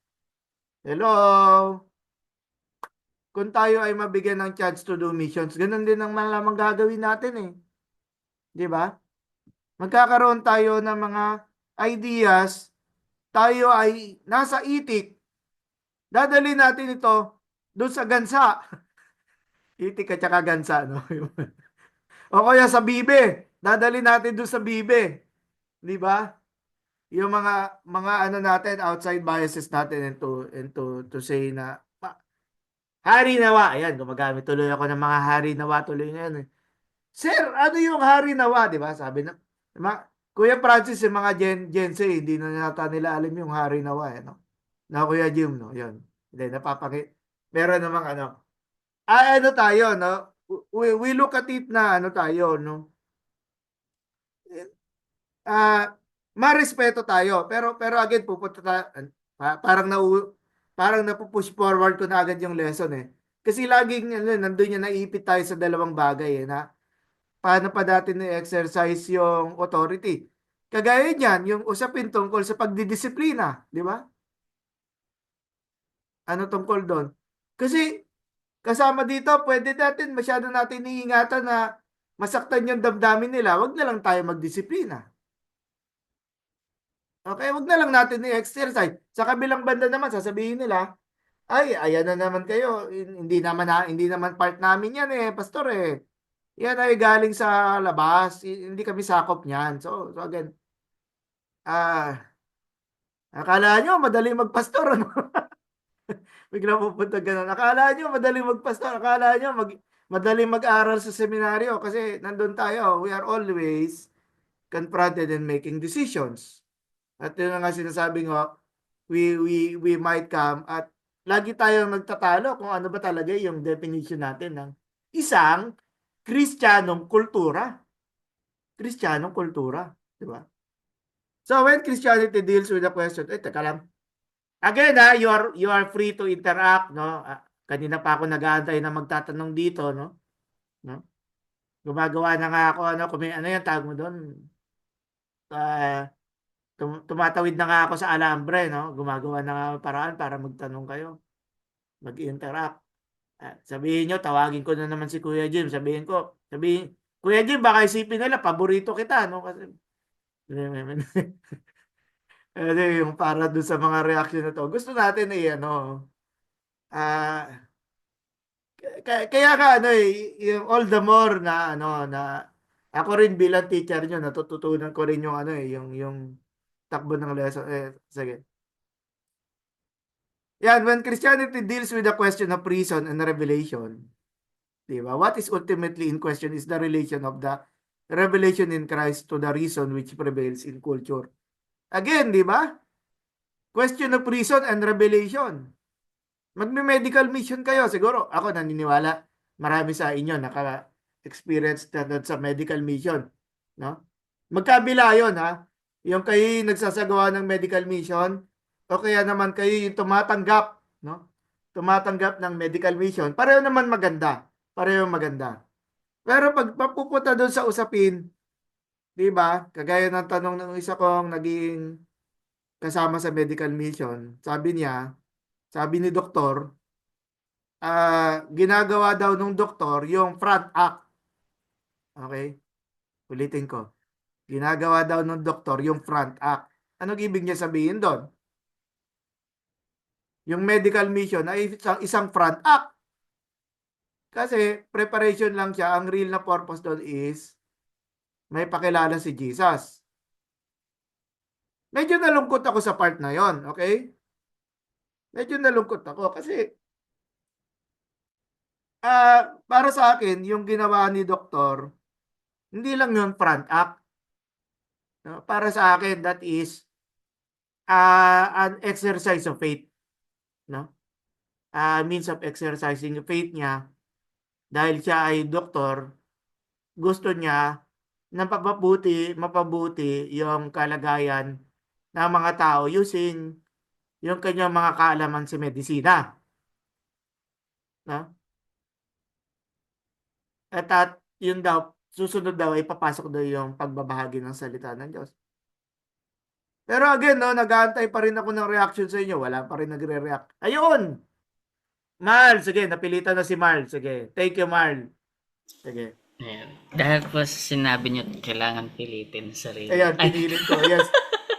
[SPEAKER 1] Hello? Kung tayo ay mabigyan ng chance to do missions, ganun din ang malamang gagawin natin eh. Di ba? Magkakaroon tayo ng mga ideas, tayo ay nasa itik, dadali natin ito doon sa gansa. Itik at saka gansa, no? O kaya sa bibe, dadali natin doon sa bibe. Di ba? Yung mga ano natin, outside biases natin and to say na hari nawa. Ayan, gumagamit tuloy ako ng mga hari nawa tuloy ngayon. Sir, ano yung hari nawa, di ba? Sabi na, Kuya Francis, yung mga Gen Z, hindi na nata nila alam yung hari nawa, no? Na Kuya Jim, no? Yun. Hindi, napapakit. Meron namang ano. Ano tayo, no? We look at it na ano tayo, no? Marespeto tayo. Pero again, pupunta parang napupush forward ko na agad yung lesson eh. Kasi laging nandun yung naipit tayo sa dalawang bagay eh, na paano pa dati na-exercise yung authority. Kagaya niyan, yung usapin tungkol sa pagdidisiplina, di ba? Ano tungkol doon? Kasi kasama dito, pwede masyado natin iingatan na masaktan yung damdamin nila, wag na lang tayo magdisiplina. Okay, wag na lang natin i-exercise. Sa kabilang banda naman, sasabihin nila, ay, ayan na naman kayo. Hindi naman part namin yan eh, pastor eh. Yan ay galing sa labas. Hindi kami sakop niyan. So again, akala nyo madali magpastor, ano? Bigla pupunta ganun. Akala nyo madali magpastor. Akala nyo madali mag-aral sa seminaryo kasi nandun tayo. We are always confronted in making decisions. At yun nga sinasabi ko, we might come at lagi tayong nagtatalo kung ano ba talaga yung definition natin ng isang Kristiyanong kultura. Kristiyanong kultura. Di ba? So when Christianity deals with the question, teka lang. Again, you are free to interact, no? Kanina pa ako nag-aantay na magtatanong dito, no? No? Gumagawa na nga ako, ano, kung may, ano yan, tawag mo doon? Tumatawid na nga ako sa alambre, no? Gumagawa na nga paraan para magtanong kayo. Mag-interact. Sabihin nyo, tawagin ko na naman si Kuya Jim. Sabihin, Kuya Jim, baka isipin nila, paborito kita, no? Kasi, yung para doon sa mga reaction na to. Gusto natin ano, kaya nga ano yung all the more na ano na ako rin bilang teacher nyo natututunan ko rin yung ano yung takbo ng lesson sige. Yan, when Christianity deals with the question of reason and revelation, di ba? What is ultimately in question is the relation of the revelation in Christ to the reason which prevails in culture. Again, di ba? Question of reason and revelation. Magme-medical mission kayo, siguro. Ako naniniwala, marami sa inyo naka-experience na sa medical mission. No? Magkabila yun, ha? Yung kayo nagsasagawa ng medical mission, o kaya naman kayo yung tumatanggap, no? Tumatanggap ng medical mission. Pareho naman maganda. Pareho maganda. Pero pag papupunta doon sa usapin, di ba? Kagaya ng tanong ng isa kong naging kasama sa medical mission, sabi ni doktor, ginagawa daw ng doktor yung front act. Okay? Ulitin ko. Ginagawa daw ng doktor yung front act. Anong ibig niya sabihin doon? Yung medical mission ay isang front act. Kasi preparation lang siya. Ang real na purpose doon is may pakilala si Jesus. Medyo nalungkot ako sa part na yon, okay? medyo nalungkot ako kasi para sa akin, yung ginawa ni Doktor, hindi lang yun front act. No? Para sa akin, that is an exercise of faith. No? Means of exercising yung faith niya dahil siya ay doktor, gusto niya na mapabuti yung kalagayan ng mga tao using yung kanyang mga kaalaman sa medisina. No? At yun daw, susunod daw ay papasok daw yung pagbabahagi ng salita ng Diyos. Pero again, no, nag-aantay pa rin ako ng reaction sa inyo. Wala pa rin nagre-react. Ayun! Marl, sige, napilitan na si Marl. Sige, thank you, Marl. Sige.
[SPEAKER 2] Ayan. Dahil po sa sinabi niyo, kailangan pilitin ang sarili.
[SPEAKER 1] Ayan,
[SPEAKER 2] Ay,
[SPEAKER 1] pinilin ko. Yes.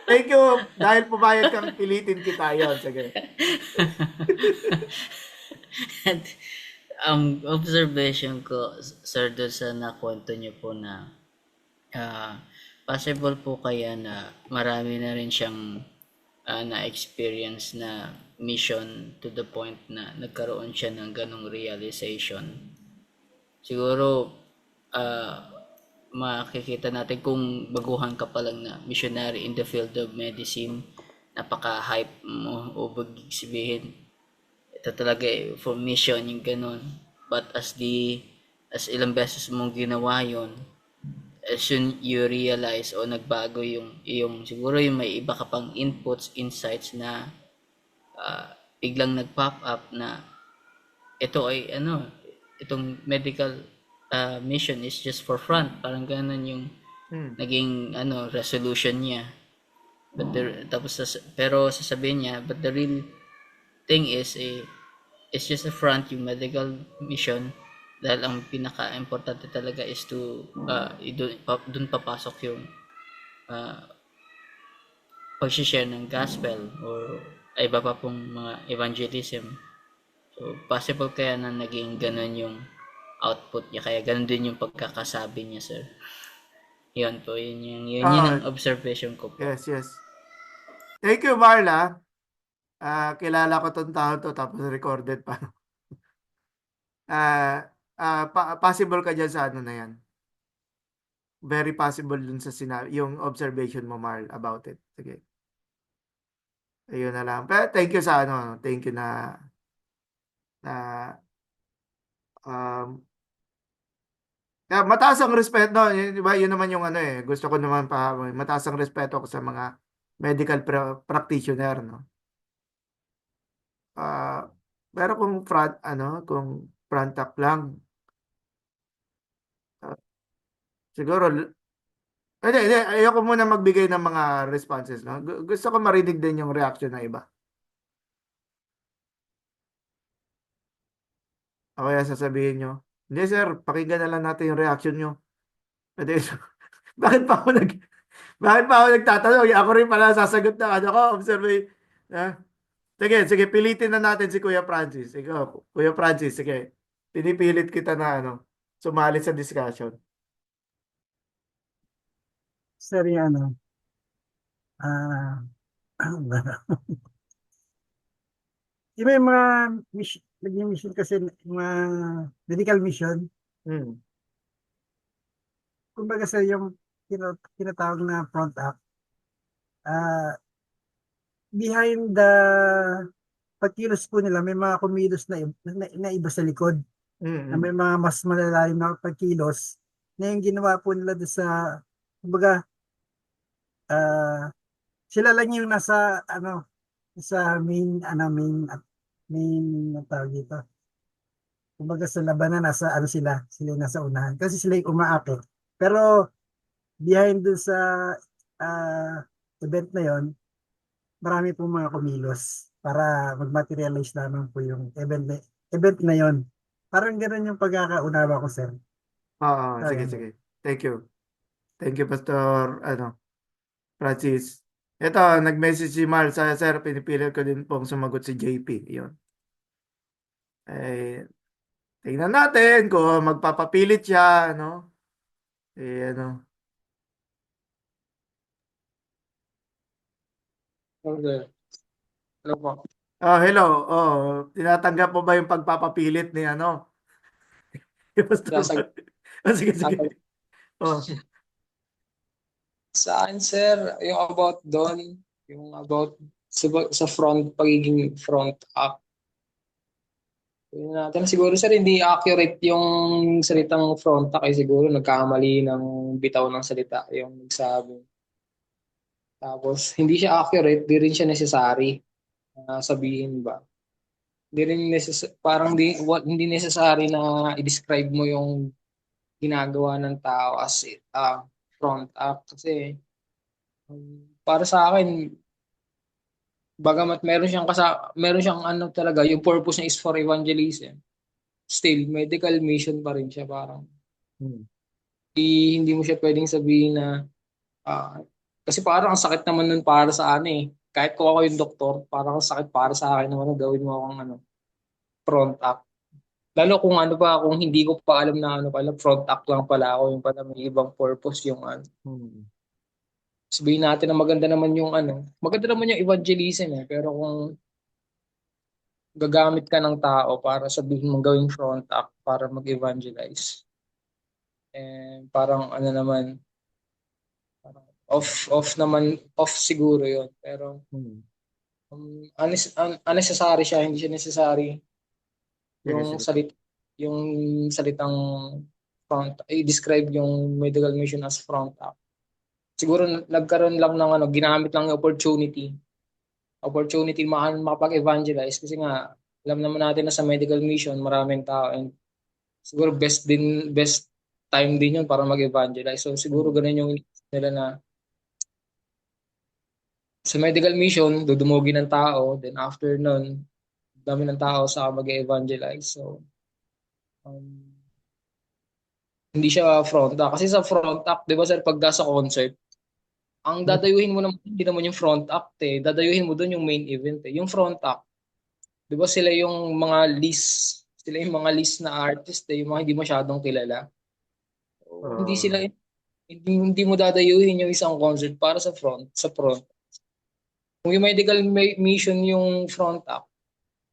[SPEAKER 1] Thank you. Dahil pumayag kang pilitin kita. Ayun, sige.
[SPEAKER 2] at ang observation ko, sir, doon sa nakwento niyo po na possible po kaya na marami na rin siyang na-experience na mission to the point na nagkaroon siya ng ganong realization. Siguro, makikita natin kung baguhan ka pa lang na missionary in the field of medicine, napaka-hype mo o bagig sabihin, ito talaga for mission yung ganon. But as ilang beses mong ginawa yon, as soon you realize o nagbago yung siguro yung may iba ka pang inputs, insights na biglang nag-pop up na ito ay itong medical mission is just for front, parang ganun yung naging resolution niya. But pero sasabihin niya, but the real thing is it's just a front yung medical mission, dahil ang pinaka-importante talaga is to dun papasok yung pag-share ng gospel or iba pa pong mga evangelism. So possible kaya na naging ganun yung output niya, kaya ganun din yung pagkakasabi niya, sir. Yun po, yun yung observation ko po.
[SPEAKER 1] Yes, yes. Thank you, Marla. Kilala ko tong tao to, tapos recorded pa. Possible ka dyan sa ano na yan. Very possible dun sa yung observation mo, Marl, about it. Sige. Ayun na lang. Pero thank you sa thank you na mataas ang respeto, no? Diba? Yun naman yung gusto ko naman mataas ang respeto ko sa mga medical practitioner, no? Pero kung front up lang, siguro, hindi, ayoko muna magbigay ng mga responses, no? Gusto ko marinig din yung reaction ng iba. O kaya sasabihin nyo, hindi sir, pakinggan na lang natin yung reaction nyo. Pwede, bakit pa ako nagtatanong? Ako rin pala sasagot na observe. Sige, pilitin na natin si Kuya Francis. Ikaw, Kuya Francis, sige. Pinipilit kita na sumali sa discussion.
[SPEAKER 4] Sir, yung yung may mga naging mission kasi, mga medical mission, kumbaga sa yung tinatawag na front up, behind the pagkilos po nila, may mga kumilos na iba sa likod, na may mga mas malalalim na pagkilos, na yung ginawa po nila doon sa, kumbaga, sila lang yung nasa, sa main tawag dito. Kumbaga sa labanan, nasa sila yung nasa unahan. Kasi sila yung umaakit. Pero, behind dun sa event na yon, marami pong mga kumilos para mag-materialize lamang po yung event na yon. Parang gano'n yung pagkakaunawa ko, sir.
[SPEAKER 1] Oo, sige. Thank you. Thank you, Pastor, Francis. Ito, nag-message si Marl sa sir, pinipilit ko din pong sumagot si JP. Yun. Tingnan natin kung magpapapilit siya, ano.
[SPEAKER 5] Okay. Hello po.
[SPEAKER 1] Hello. Tinatanggap mo ba yung pagpapapilit ni ano? Ni Pastor
[SPEAKER 5] Sasag
[SPEAKER 1] Mark? Sige, sige.
[SPEAKER 5] sasag
[SPEAKER 1] Oh.
[SPEAKER 5] sa akin, sir, yung about doon, yung about sa pagiging front up. Yun natin siguro, sir, hindi accurate yung salitang front up, siguro nagkamali ng bitaw ng salita yung nagsabi. Tapos hindi siya accurate, di rin siya necessary na sabihin ba. Hindi rin parang hindi necessary na i-describe mo yung ginagawa ng tao as front up kasi para sa akin, bagamat meron siyang ano talaga, yung purpose niya is for evangelism. Still, medical mission pa rin siya. Parang
[SPEAKER 1] Hmm.
[SPEAKER 5] hindi mo siya pwedeng sabihin na ah, kasi parang ang sakit naman nun para sa ano eh. Kahit kung ako yung doktor, parang ang sakit para sa akin naman na gawin mo akong ano, front up. Lalo kung ano pa, kung hindi ko pa alam na ano pala, front up lang pala ako, yung pala may ibang purpose yung ano.
[SPEAKER 1] Hmm.
[SPEAKER 5] Sabihin natin na maganda naman yung ano, maganda naman yung evangelism eh, pero kung gagamit ka ng tao para sabihin mong gawing front up para mag-evangelize. Parang ano naman, parang off siguro yon. Pero
[SPEAKER 1] Hmm.
[SPEAKER 5] unnecessary siya, hindi siya necessary
[SPEAKER 1] Sige,
[SPEAKER 5] yung
[SPEAKER 1] sige.
[SPEAKER 5] yung salitang front, i-describe yung medical mission as front up. Siguro nagkaroon lang ng ano, ginamit lang yung opportunity makapag-evangelize kasi nga alam naman natin na sa medical mission maraming tao and siguro best time din yun para mag-evangelize. So siguro
[SPEAKER 1] Hmm.
[SPEAKER 5] ganun yung iniisip nila na sa medical mission, dudumugin ng tao, then after nun, dami ng tao sa mag-evangelize. So um, hindi siya front up. Kasi sa front up, di ba sir, pag sa concert, ang dadayuhin mo naman, hindi naman yung front act eh. Dadayuhin mo doon yung main event eh. Yung front act, di ba sila yung mga list na artist eh, yung mga hindi masyadong kilala. So,
[SPEAKER 1] Uh,
[SPEAKER 5] hindi mo dadayuhin yung isang concert para sa front. Kung yung medical mission yung front act,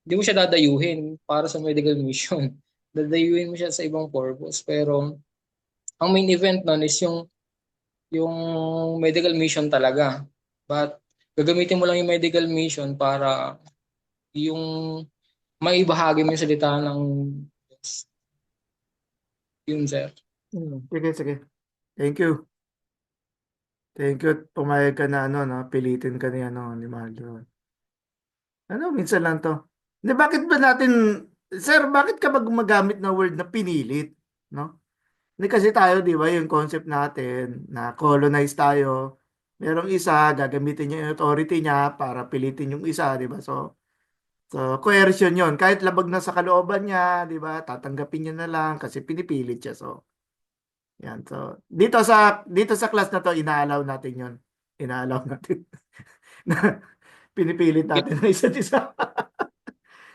[SPEAKER 5] hindi mo siya dadayuhin para sa medical mission. Dadayuhin mo siya sa ibang purpose. Pero ang main event nun is yung medical mission talaga. But gagamitin mo lang yung medical mission para yung maibahagi mo yung salita ng yun, sir.
[SPEAKER 1] Sige, sige. Thank you. Thank you. Pumayag ka na ano, no? Pilitin ka ni ano, ni Maldo. Ano, minsan lang to. Hindi, bakit ba natin, sir, bakit ka ba gumagamit ng word na pinilit? No? Hindi kasi tayo, di ba, yung concept natin na colonize tayo. Merong isa, gagamitin niya yung authority niya para pilitin yung isa, di ba? So coercion yon. Kahit labag na sa kalooban niya, di ba? Tatanggapin niya na lang kasi pinipilit siya. So, yan. So, dito sa class na to, inaalaw natin yon. Inaalaw natin na pinipilit natin na isa't isa.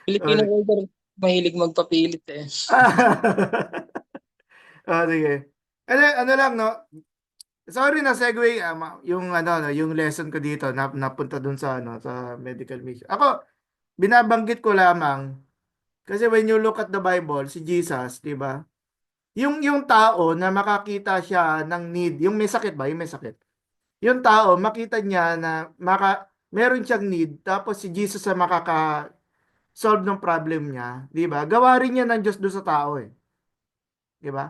[SPEAKER 5] Filipino
[SPEAKER 1] Okay.
[SPEAKER 5] culture, mahilig magpapilit eh.
[SPEAKER 1] Sige. Ano lang, no? Sorry na segue yung ano no, yung lesson ko dito napunta dun sa ano sa medical mission. Ako binabanggit ko lamang kasi when you look at the Bible, si Jesus, 'di ba? Yung tao na makakita siya ng need, yung may sakit ba, yung may sakit. Yung tao makita niya na meron siyang need tapos si Jesus ang makaka-solve ng problem niya, 'di ba? Gawa rin niya ng Diyos doon sa tao eh. 'Di ba?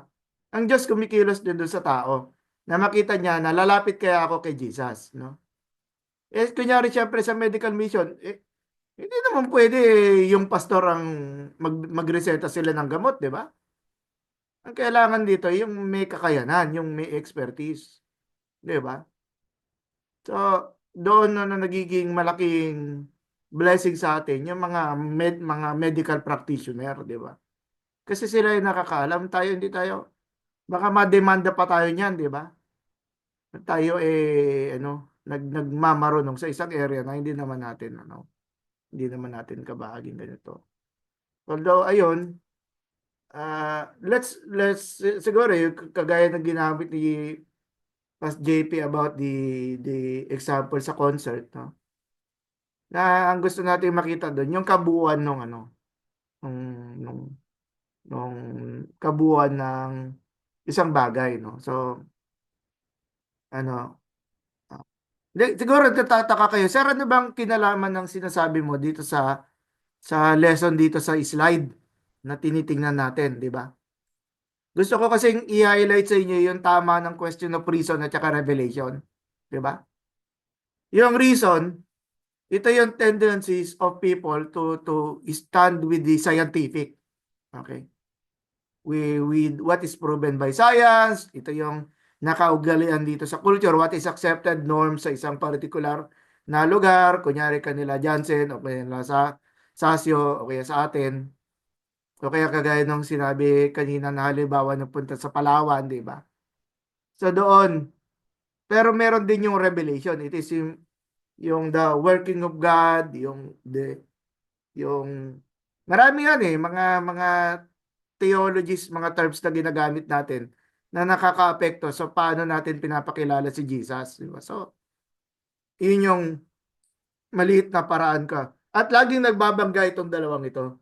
[SPEAKER 1] Ang Diyos kumikilos din doon sa tao na makita niya na lalapit kaya ako kay Jesus, no? Kunyari siyempre sa medical mission, hindi naman pwede yung pastor ang magreseta sila ng gamot, di ba? Ang kailangan dito yung may kakayanan, yung may expertise, di ba? So, doon na nagiging malaking blessing sa atin yung mga medical practitioner, di ba? Kasi sila yung nakakaalam, tayo hindi tayo. Baka mademanda pa tayo niyan, di ba? Tayo nagmamarunong sa isang area na hindi naman natin kabahaging ganito. Although ayun, let's siguro yung kagaya ng ginamit ni Pas JP about the example sa concert, no? na ang gusto natin makita doon, yung kabuuan ng ano, nung, nung, nung kabuuan ng isang bagay, no? So, ano, siguro nagtataka kayo, sir, ano bang kinalaman ng sinasabi mo dito sa lesson dito sa slide na tinitingnan natin, di ba? Gusto ko kasing i-highlight sa inyo yung tama ng question of reason at saka revelation, di ba? Yung reason, ito yung tendencies of people to stand with the scientific. Okay? With what is proven by science, ito yung nakaugalian dito sa culture, what is accepted norm sa isang particular na lugar, kunyari kanila Jansen o kanila sa Sasio o kaya sa atin, o kaya kagaya nung sinabi kanina na halimbawa na punta sa Palawan, di ba? So doon, pero meron din yung revelation. It is yung the working of God, yung marami yan mga theologies, mga terms na ginagamit natin na nakakaapekto sa paano natin pinapakilala si Jesus, di ba? So, yun yung maliit na paraan ka. At laging nagbabangga itong dalawang ito.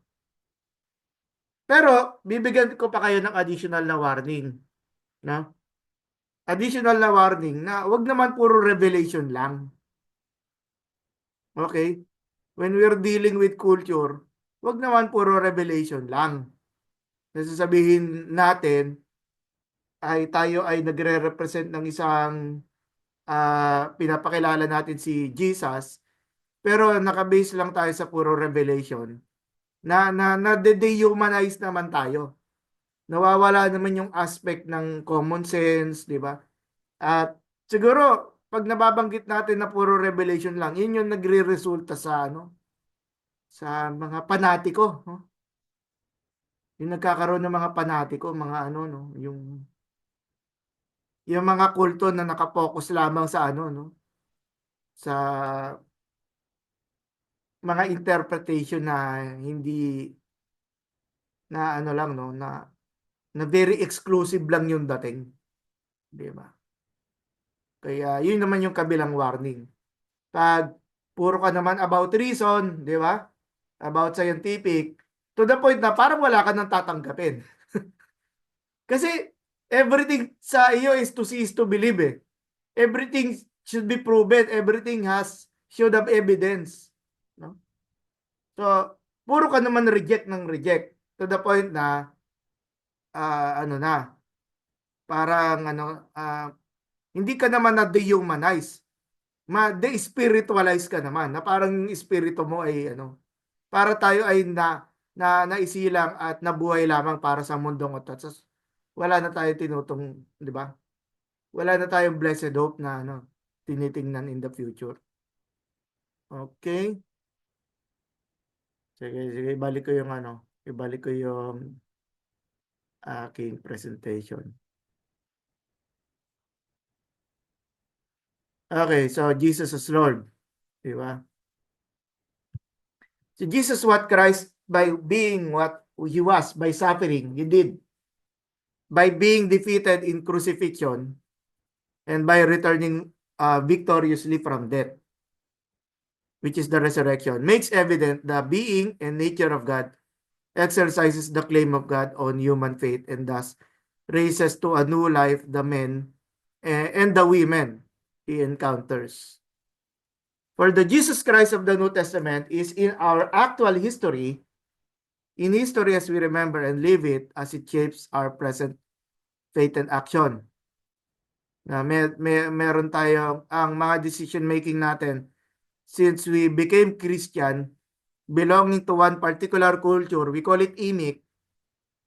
[SPEAKER 1] Pero, bibigyan ko pa kayo ng additional na warning. No? Additional na warning na wag naman puro revelation lang. Okay? When we're dealing with culture, wag naman puro revelation lang. Nasasabihin natin ay tayo ay nagre-represent ng isang pinapakilala natin si Jesus, pero nakabase lang tayo sa puro revelation na de-dehumanize naman tayo. Nawawala naman yung aspect ng common sense, di ba? At siguro pag nababanggit natin na puro revelation lang, yun yung nagre-resulta sa sa mga panatiko, no? Yung nagkakaroon ng mga panatiko, mga ano, no, yung mga kulto na nakapokus lamang sa no, sa mga interpretation na hindi na ano lang, no, na very exclusive lang yung dating, di ba? Kaya yun naman yung kabilang warning. Pag puro ka naman about reason, di ba? About scientific, to the point na parang wala ka nang tatanggapin. Kasi everything sa iyo is to see is to believe eh. Everything should be proven, everything should have evidence, no? So, puro ka naman reject ng reject to the point na ano na, parang hindi ka naman na dehumanize, ma-de-spiritualize ka naman, na parang yung espiritu mo ay para tayo ay naisilang at nabuhay lamang para sa mundong ito. So, wala na tayo tinutong, di ba? Wala na tayong blessed hope na tinitingnan in the future. Okay? Sige, ibalik ko yung aking presentation. Okay, so Jesus is Lord. Di ba? So Jesus what Christ by being what he was, by suffering, he did. By being defeated in crucifixion and by returning victoriously from death, which is the resurrection, makes evident the being and nature of God, exercises the claim of God on human faith, and thus raises to a new life the men and the women he encounters. For the Jesus Christ of the New Testament is in our actual history, in history as we remember and live it, as it shapes our present faith and action. Na meron tayo ang mga decision making natin since we became Christian, belonging to one particular culture, we call it imik,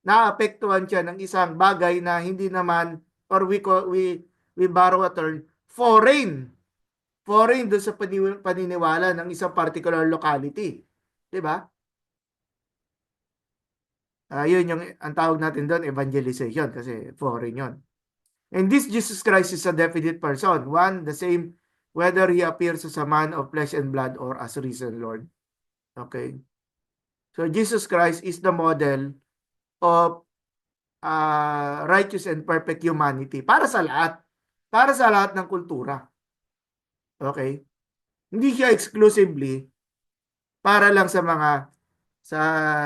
[SPEAKER 1] naapektuhan siya ng isang bagay na hindi naman, or we borrow a term, foreign doon sa paniniwala ng isang particular locality. Diba? Yun yung ang tawag natin doon, evangelization, kasi foreign yun. And this Jesus Christ is a definite person, one, the same, whether he appears as a man of flesh and blood or as risen Lord. Okay? So Jesus Christ is the model of righteous and perfect humanity para sa lahat ng kultura. Okay? Hindi siya exclusively para lang sa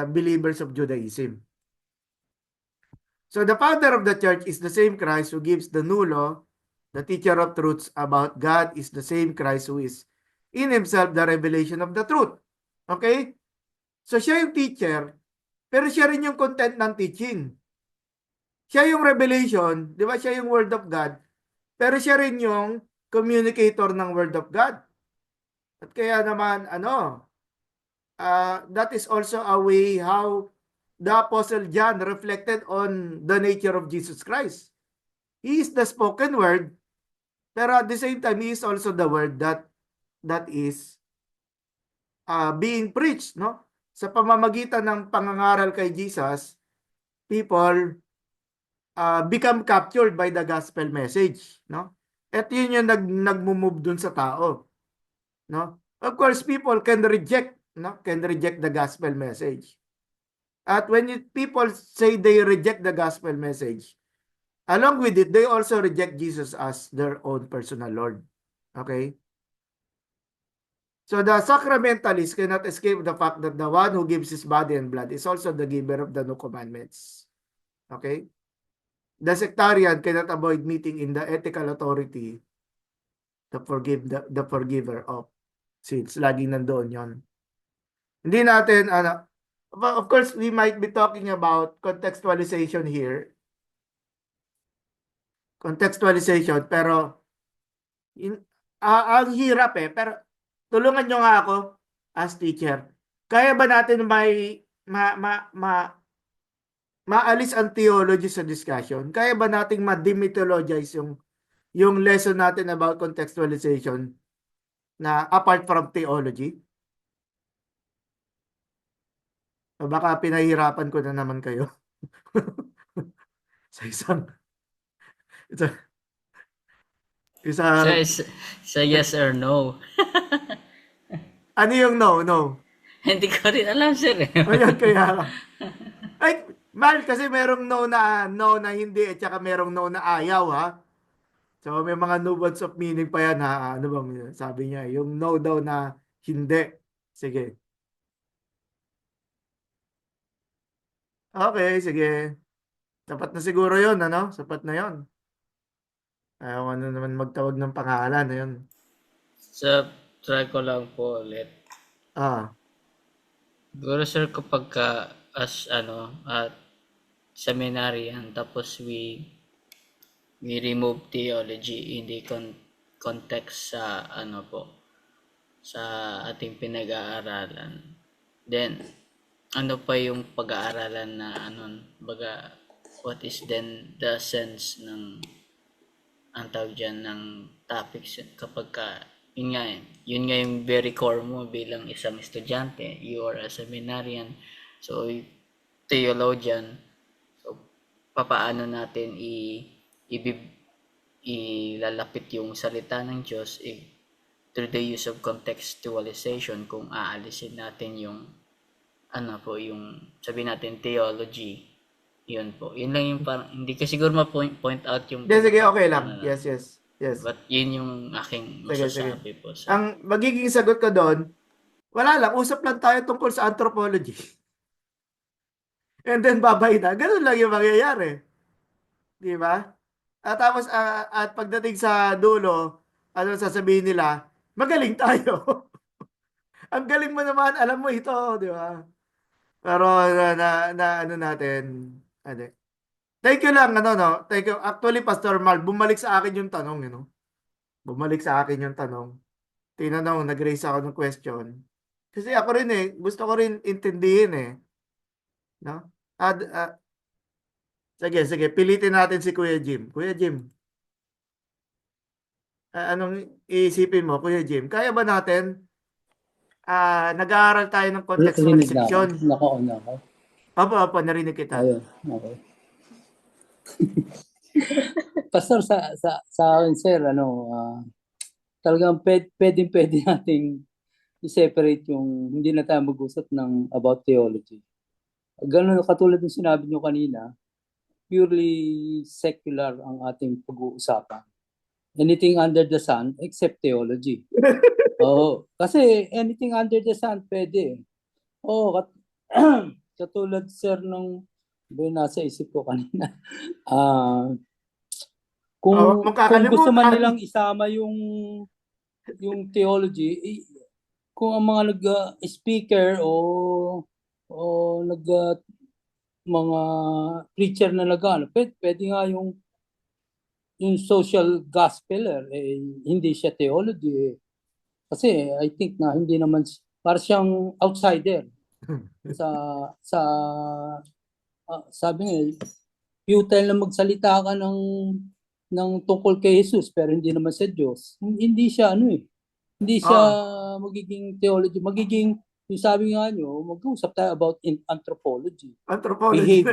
[SPEAKER 1] believers of Judaism. So the founder of the church is the same Christ who gives the new law. The teacher of truths about God is the same Christ who is in himself the revelation of the truth. Okay? So siya yung teacher, pero siya rin yung content ng teaching. Siya yung revelation, di ba? Siya yung word of God, pero siya rin yung communicator ng word of God. At kaya naman, that is also a way how the Apostle John reflected on the nature of Jesus Christ. He is the spoken word, pero at the same time, he is also the word that is being preached, no? Sa pamamagitan ng pangangaral kay Jesus, people become captured by the gospel message, no? At yun yung nagmo-move dun sa tao, no? Of course, people can reject, no? Can reject the gospel message. At when people say they reject the gospel message, along with it, they also reject Jesus as their own personal Lord. Okay? So the sacramentalists cannot escape the fact that the one who gives his body and blood is also the giver of the new commandments. Okay? The sectarian cannot avoid meeting in the ethical authority the forgiver of sins. Laging nandoon yon. Hindi natin, of course, we might be talking about contextualization here. Contextualization, pero ang hirap pero tulungan nyo nga ako as teacher. Kaya ba natin maalis ang theology sa discussion? Kaya ba nating ma-demythologize yung lesson natin about contextualization na apart from theology? O baka pinahirapan ko na naman kayo sa
[SPEAKER 2] Sa yes or no.
[SPEAKER 1] ano yung no?
[SPEAKER 2] Hindi ko rin alam, sir.
[SPEAKER 1] Ayun, kaya ay, mal, kasi merong no na hindi at saka merong no na ayaw, ha? So may mga no words of meaning pa yan, ha? Ano bang sabi niya? Yung no daw na hindi. Sige. Okay, sige. Sapat na siguro yun, ano? Sapat na yun. Ayaw ano naman magtawag ng pangalan, ayun.
[SPEAKER 2] So, try ko lang po ulit. Siguro, sir, kapag at seminarian, tapos we remove theology, hindi context sa sa ating pinag-aaralan. Then, ano pa yung pag-aaralan na what is then the sense ng ang tawag dyan ng topics kapag yun nga yung very core mo bilang isang estudyante, you are a seminarian, so theologian, so papaano natin ilalapit yung salita ng Diyos through the use of contextualization, kung aalisin natin yung yung sabihin natin theology. Yun po. Yun lang yung parang, hindi ko siguro ma-point out yung...
[SPEAKER 1] Sige, okay lang. Yes.
[SPEAKER 2] But yun yung aking masasabi po. So.
[SPEAKER 1] Ang magiging sagot ko doon, wala lang, usap lang tayo tungkol sa anthropology. And then babay na. Ganun lang yung mangyayari. Di ba? At tapos, at pagdating sa dulo, ano sasabihin nila, magaling tayo. Ang galing mo naman, alam mo ito, di ba? Pero ano natin, thank you lang, thank you. Actually, Pastor Mark, bumalik sa akin yung tanong, Bumalik sa akin yung tanong. Tinanong, nag-raise ako ng question. Kasi ako rin gusto ko rin intindihin no? Sige, pilitin natin si Kuya Jim. Kuya Jim, anong iisipin mo, Kuya Jim? Kaya ba natin nag-aaral tayo ng contextualization?
[SPEAKER 6] Naka-on ako.
[SPEAKER 1] Opo, narinig kita.
[SPEAKER 6] Ayun, okay. Pastor, sa akin, sir, talagang pwede nating i-separate yung, hindi na tayo mag-usap ng about theology. Ganun, katulad ng sinabi nyo kanina, purely secular ang ating pag-uusapan. anything under the sun except theology. Oo, kasi anything under the sun pwede. Oo, katulad sir nung nasa isip ko kanina. Ah,
[SPEAKER 1] Huwag mong
[SPEAKER 6] kung gusto man
[SPEAKER 1] kakalimutan.
[SPEAKER 6] nilang isama yung theology, kung ang mga nag-speaker o mga preacher na pwede nga yung social gospel hindi siya theology kasi I think na hindi naman para siyang outsider sa sabi nga futile na magsalita ka ng tungkol kay Jesus pero hindi naman sa Diyos. Hindi siya hindi siya magiging theology, magiging yung sabi nga nyo, mag-uusap tayo about anthropology,
[SPEAKER 1] Anthropology.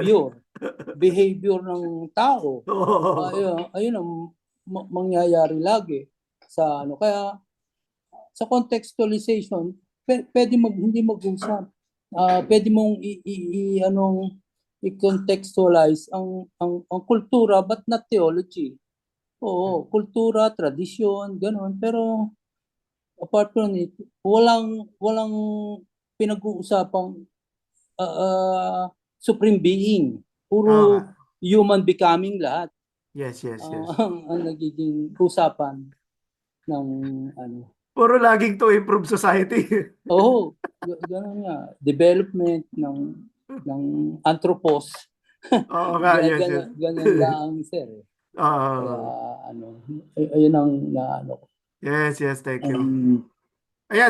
[SPEAKER 6] behavior ng tao. Ayun ang mangyayari lagi sa kaya sa contextualization pwede hindi mag-usap. Pwede mong i-contextualize ang kultura but not theology. Oo, kultura, tradisyon, gano'n. Pero apart from it, walang pinag-uusapang supreme being. Puro human becoming lahat.
[SPEAKER 1] Yes.
[SPEAKER 6] Ang nagiging usapan ng
[SPEAKER 1] Puro laging to improve society.
[SPEAKER 6] Oo, gano'n nga. Development ng anthropos.
[SPEAKER 1] Oo nga, yes.
[SPEAKER 6] Ganyan lang, sir. Kaya, ayun ang ko.
[SPEAKER 1] Yes, thank you. Ayan,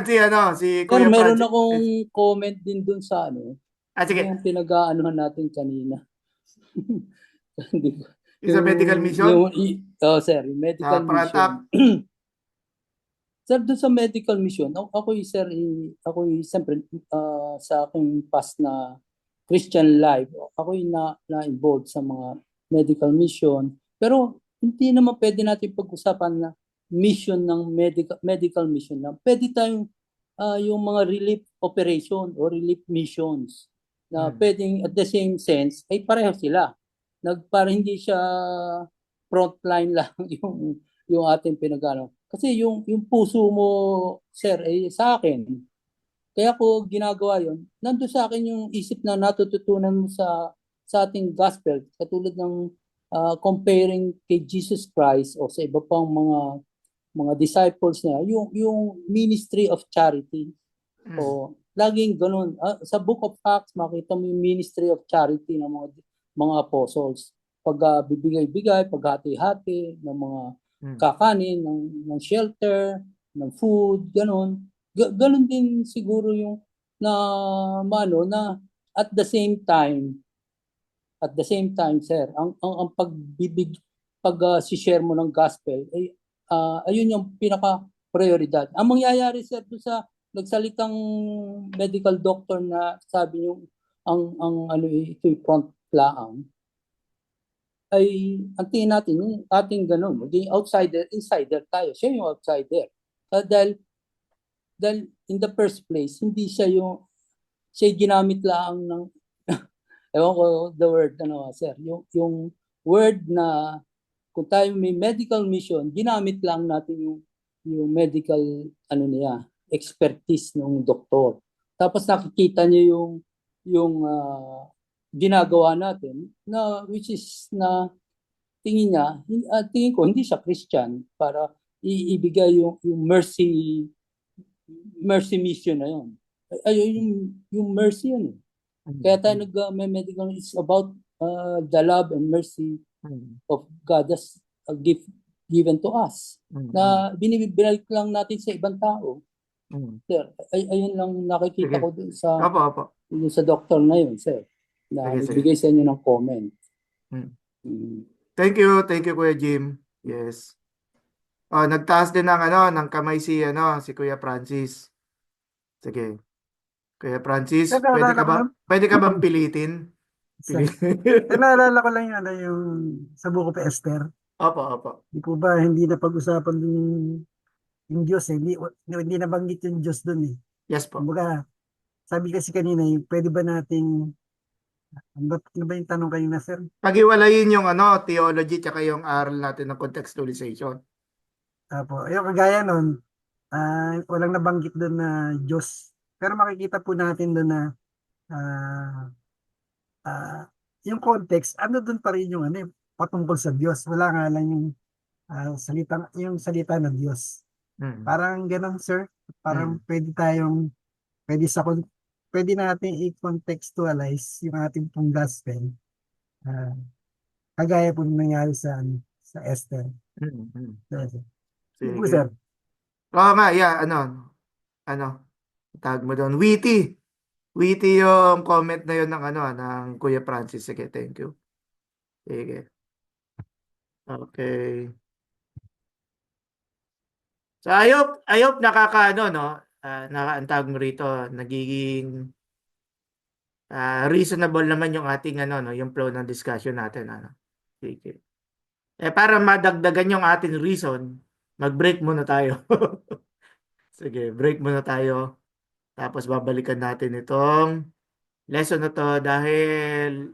[SPEAKER 1] si
[SPEAKER 6] Pero
[SPEAKER 1] Kuya
[SPEAKER 6] meron
[SPEAKER 1] Francis.
[SPEAKER 6] akong comment din dun sa
[SPEAKER 1] sige.
[SPEAKER 6] yung pinag-aanohan natin kanina.
[SPEAKER 1] Yung sa medical mission?
[SPEAKER 6] Sir, yung medical
[SPEAKER 1] Sa Pratak?
[SPEAKER 6] mission. Sir, doon sa medical mission, ako siyempre sa aking past na Christian life, ako na-involved sa mga medical mission. Pero hindi naman pwede natin pag-usapan na mission ng medical mission lang. Pwede tayong yung mga relief operation o relief missions na pwedeng at the same sense ay pareho sila. Para hindi siya frontline lang yung ating pinag-ano. Kasi yung puso mo, sir, ay sa akin. Kaya ko ginagawa yon. Nandun sa akin yung isip na natututunan mo sa ating gospel. Katulad ng comparing kay Jesus Christ o sa iba pang mga disciples niya, yung ministry of charity. O laging ganun. Sa Book of Acts, makita mo yung ministry of charity ng mga apostles. Pag bibigay-bigay, paghati-hati ng mga kakanin, ng shelter, ng food, ganun. Ganun din siguro yung na at the same time, sir, ang si-share mo ng gospel ay ayun yung pinaka-prioridad. Ang mangyayari, sir, doon sa nagsalitang medical doctor na sabi yung ito'y front laang, ay ang tingin natin yung ating ganun, maging outsider, insider tayo. Siya yung outsider. Dahil in the first place, hindi siya ginamit lang ng ewan ko the word, sir, yung word na kung tayo may medical mission, ginamit lang natin yung medical expertise ng doktor. Tapos nakikita niyo yung ginagawa natin na which is na tingin ko hindi siya Christian para ibigay yung mercy mission na yun. Yung mercy yun. Kaya tayo medical is about the love and mercy of God as a gift given to us. Na binibigay lang natin sa ibang tao. Sir, ayun lang nakikita ko dun sa doktor na yun, sir. Na nagbigay sa inyo ng comment.
[SPEAKER 1] Thank you, Kuya Jim. Yes. Nagtaas din ng kamay si Kuya Francis. Sige. Kuya Francis, pwede ka bang pilitin?
[SPEAKER 4] Naalala ko lang yung sa Book of Esther.
[SPEAKER 1] Opo.
[SPEAKER 4] Di po ba hindi na pag-usapan yung Diyos hindi nabanggit yung Diyos dun eh.
[SPEAKER 1] Yes po.
[SPEAKER 4] Kumbaga, sabi kasi kanina, pwede ba nating ano ba yung tanong kanina, sir?
[SPEAKER 1] Pag-iwalayin yung theology tsaka yung aral natin ng contextualization.
[SPEAKER 4] Apo, yung kagaya nun, walang nabanggit doon na Diyos. Pero makikita po natin doon na ah, ah, yung context, ano doon pa rin yung ano, patungkol sa Diyos. Wala nga lang yung salita ng Diyos.
[SPEAKER 1] Mm.
[SPEAKER 4] Parang ganun, sir. Parang
[SPEAKER 1] Mm.
[SPEAKER 4] pwede pwede natin i-contextualize yung ating pong gospel. ah, Kagaya po nung nangyari sa Esther.
[SPEAKER 1] Mm. Mm.
[SPEAKER 4] So, yun po,
[SPEAKER 1] Sige.
[SPEAKER 4] sir.
[SPEAKER 1] Oo nga, yeah, ano, tag mo doon, witty. Witty yung comment na yun ng ng Kuya Francis. Sige, thank you. Sige. Okay. So, I hope nakakaano, no? Ang tawag mo rito, nagiging reasonable naman yung ating no, yung flow ng discussion natin, ano. Sige. Para madagdagan yung ating reason, mag-break muna tayo. Sige, break muna tayo. Tapos babalikan natin itong lesson na to dahil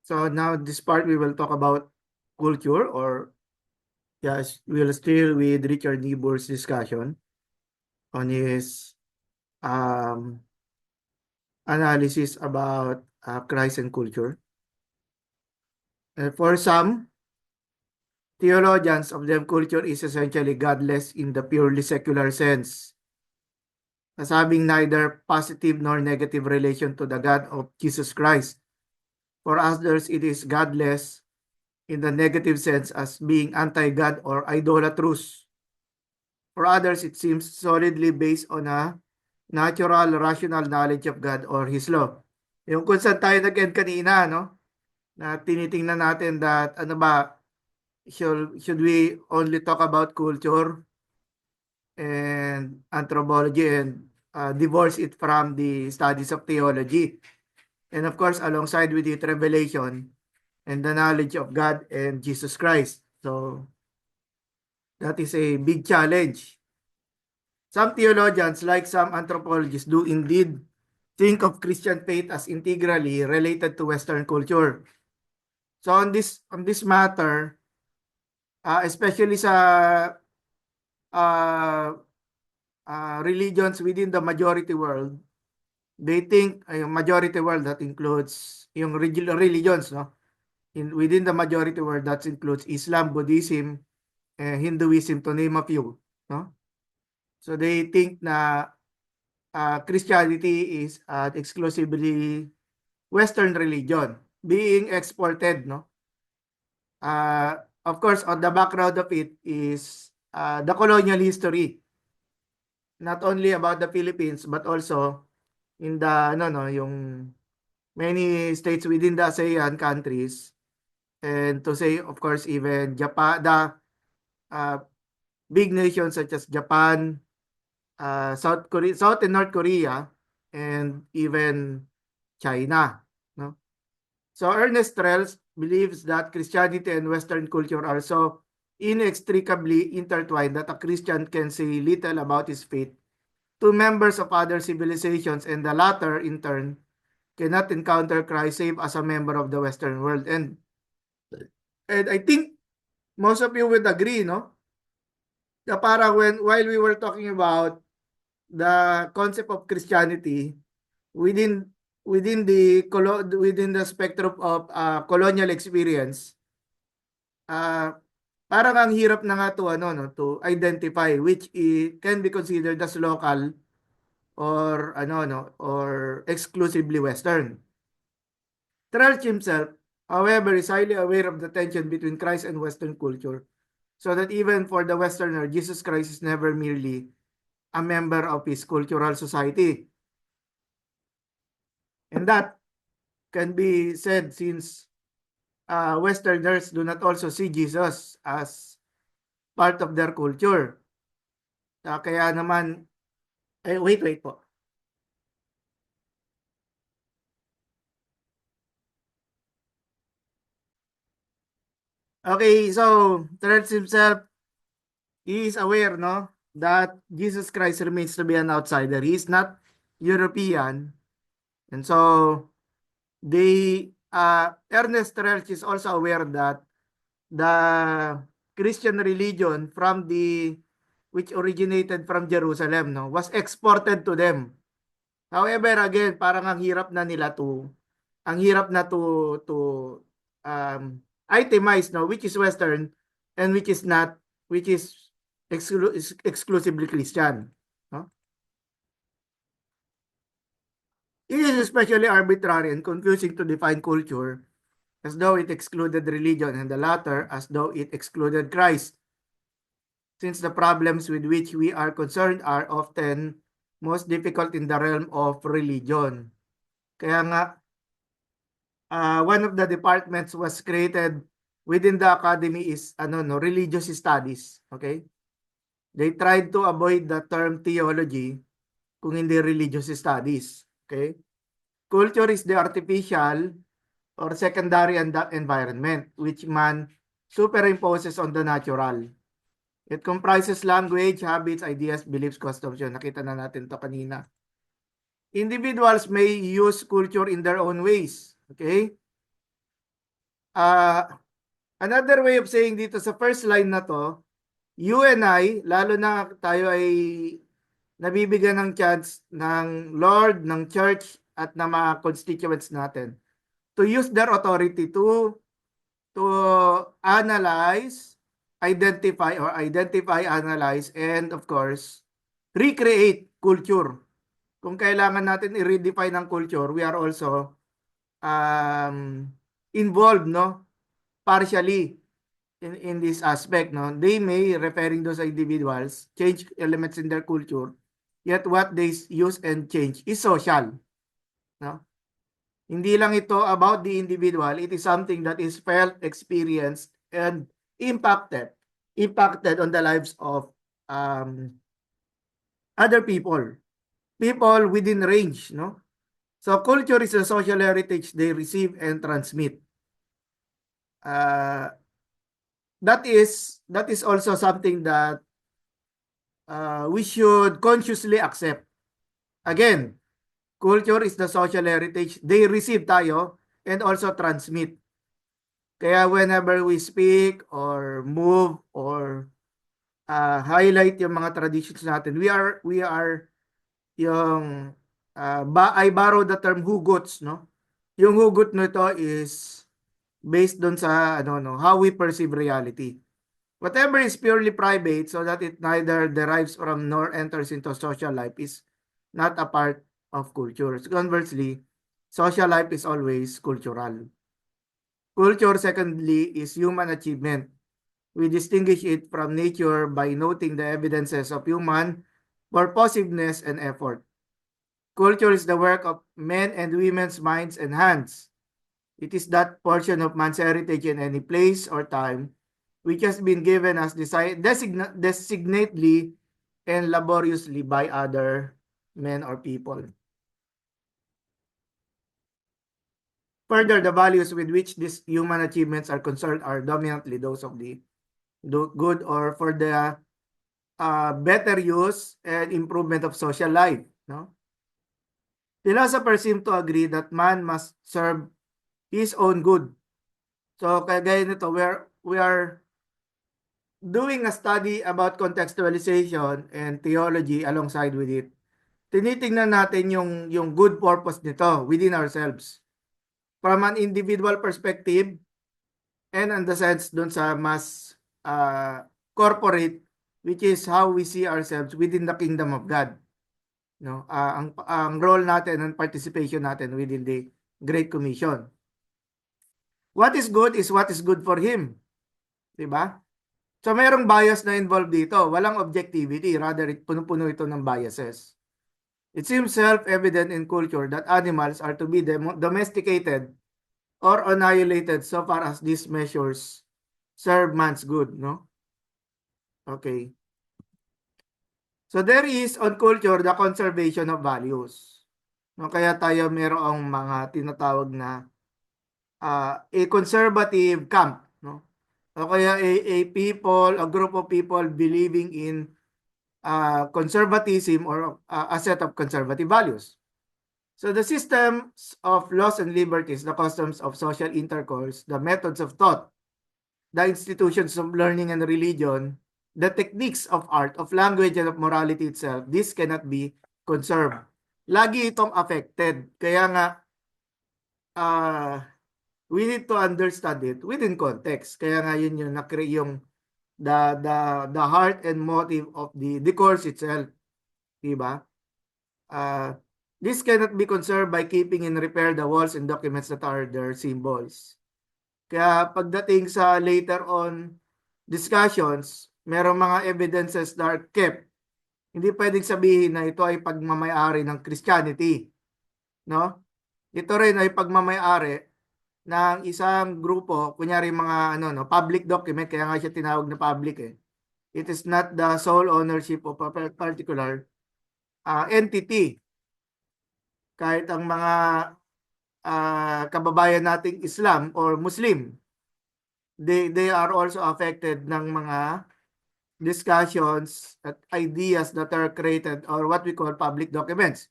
[SPEAKER 1] so now this part we will talk about culture, or yes, we'll still with Richard Niebuhr's discussion on his um, analysis about Christ and culture. For some theologians of them, culture is essentially godless in the purely secular sense, as having neither positive nor negative relation to the God of Jesus Christ. For others, it is godless in the negative sense as being anti-God or idolatrous. For others, it seems solidly based on a natural, rational knowledge of God or His law. Yung kung saan tayo nag-end kanina, no? Na tinitingnan natin that, ano ba, should we only talk about culture and anthropology and divorce it from the studies of theology? And of course, alongside with it, revelation and the knowledge of God and Jesus Christ. So, that is a big challenge. Some theologians, like some anthropologists, do indeed think of Christian faith as integrally related to Western culture. So on this matter, especially sa uh, religions within the majority world, they think yung majority world that includes yung religions, no? Within the majority world that includes Islam, Buddhism, Hinduism, to name a few, no? So they think na Christianity is exclusively Western religion being exported, no? Of course, on the background of it is the colonial history, not only about the Philippines but also in the yung many states within the ASEAN countries, and to say of course even Japan, the uh, big nations such as Japan, South Korea, South and North Korea, and even China, no? So Ernest Trells believes that Christianity and Western culture are so inextricably intertwined that a Christian can say little about his faith to members of other civilizations, and the latter, in turn, cannot encounter Christ save as a member of the Western world. And I think most of you would agree, no? Na parang while we were talking about the concept of Christianity within within the spectrum of colonial experience, parang ang hirap na nga to to identify which can be considered as local or or exclusively Western. Trelch himself, however, is highly aware of the tension between Christ and Western culture, so that even for the Westerner, Jesus Christ is never merely a member of his cultural society. And that can be said since Westerners do not also see Jesus as part of their culture. Kaya naman, wait po. Okay, so Terence himself, he is aware, no, that Jesus Christ remains to be an outsider. He is not European. And so, Ernest Terence is also aware that the Christian religion from which originated from Jerusalem, no, was exported to them. However, again, parang ang hirap na itemize, no, which is Western and which is not, which is exclusively Christian, no? It is especially arbitrary and confusing to define culture as though it excluded religion and the latter as though it excluded Christ, since the problems with which we are concerned are often most difficult in the realm of religion. Kaya nga, one of the departments was created within the academy is religious studies. Okay? They tried to avoid the term theology kung hindi religious studies. Okay? Culture is the artificial or secondary environment which man superimposes on the natural. It comprises language, habits, ideas, beliefs, customs. Yun, nakita na natin to kanina. Individuals may use culture in their own ways. Okay? Another way of saying dito sa first line na to, you and I, lalo na tayo ay nabibigyan ng chance ng Lord, ng church, at ng mga constituents natin to use their authority to analyze, identify, analyze, and of course, recreate culture. Kung kailangan natin i-redefine ang culture, we are also involved, no? Partially in this aspect, no? They may, referring those individuals, change elements in their culture, yet what they use and change is social, no? Hindi lang ito about the individual, it is something that is felt, experienced, and impacted on the lives of other people within range, no? So culture is a social heritage they receive and transmit. That is also something that we should consciously accept. Again, culture is the social heritage they receive tayo and also transmit. Kaya whenever we speak or move or highlight yung mga traditions natin, we are yung I borrow the term hugots, no? Yung hugot nito is based dun sa how we perceive reality. Whatever is purely private so that it neither derives from nor enters into social life is not a part of culture. So conversely, social life is always cultural. Culture, secondly, is human achievement. We distinguish it from nature by noting the evidences of human purposiveness and effort. Culture is the work of men and women's minds and hands. It is that portion of man's heritage in any place or time which has been given as designately and laboriously by other men or people. Further, the values with which these human achievements are concerned are dominantly those of the good or for the better use and improvement of social life. No? Philosophers seem to agree that man must serve his own good. So, kagaya nito, we are doing a study about contextualization and theology alongside with it. Tinitingnan natin yung good purpose nito within ourselves. From an individual perspective and in the sense dun sa mas corporate, which is how we see ourselves within the kingdom of God. No, ang role natin and participation natin within the Great Commission. What is good is what is good for him. Diba? So merong bias na involved dito. Walang objectivity. Rather, puno-puno ito ng biases. It seems self-evident in culture that animals are to be domesticated or annihilated so far as these measures serve man's good, no? Okay. So there is on culture the conservation of values. No, kaya tayo merong mga tinatawag na a conservative camp, no? O kaya a group of people believing in conservatism or a set of conservative values. So the systems of laws and liberties, the customs of social intercourse, the methods of thought, the institutions of learning and religion, the techniques of art, of language, and of morality itself, this cannot be conserved. Lagi itong affected. Kaya nga, we need to understand it within context. Kaya nga yun yung yung the heart and motive of the course itself. Diba? This cannot be conserved by keeping in repair the walls and documents that are their symbols. Kaya pagdating sa later on discussions, merong mga evidences that are kept. Hindi pwedeng sabihin na ito ay pagmamayari ng Christianity. No? Ito rin ay pagmamayari ng isang grupo, kunyari mga public document, kaya nga siya tinawag na public eh. It is not the sole ownership of a particular entity. Kahit ang mga kababayan nating Islam or Muslim, they are also affected ng mga discussions at ideas that are created or what we call public documents.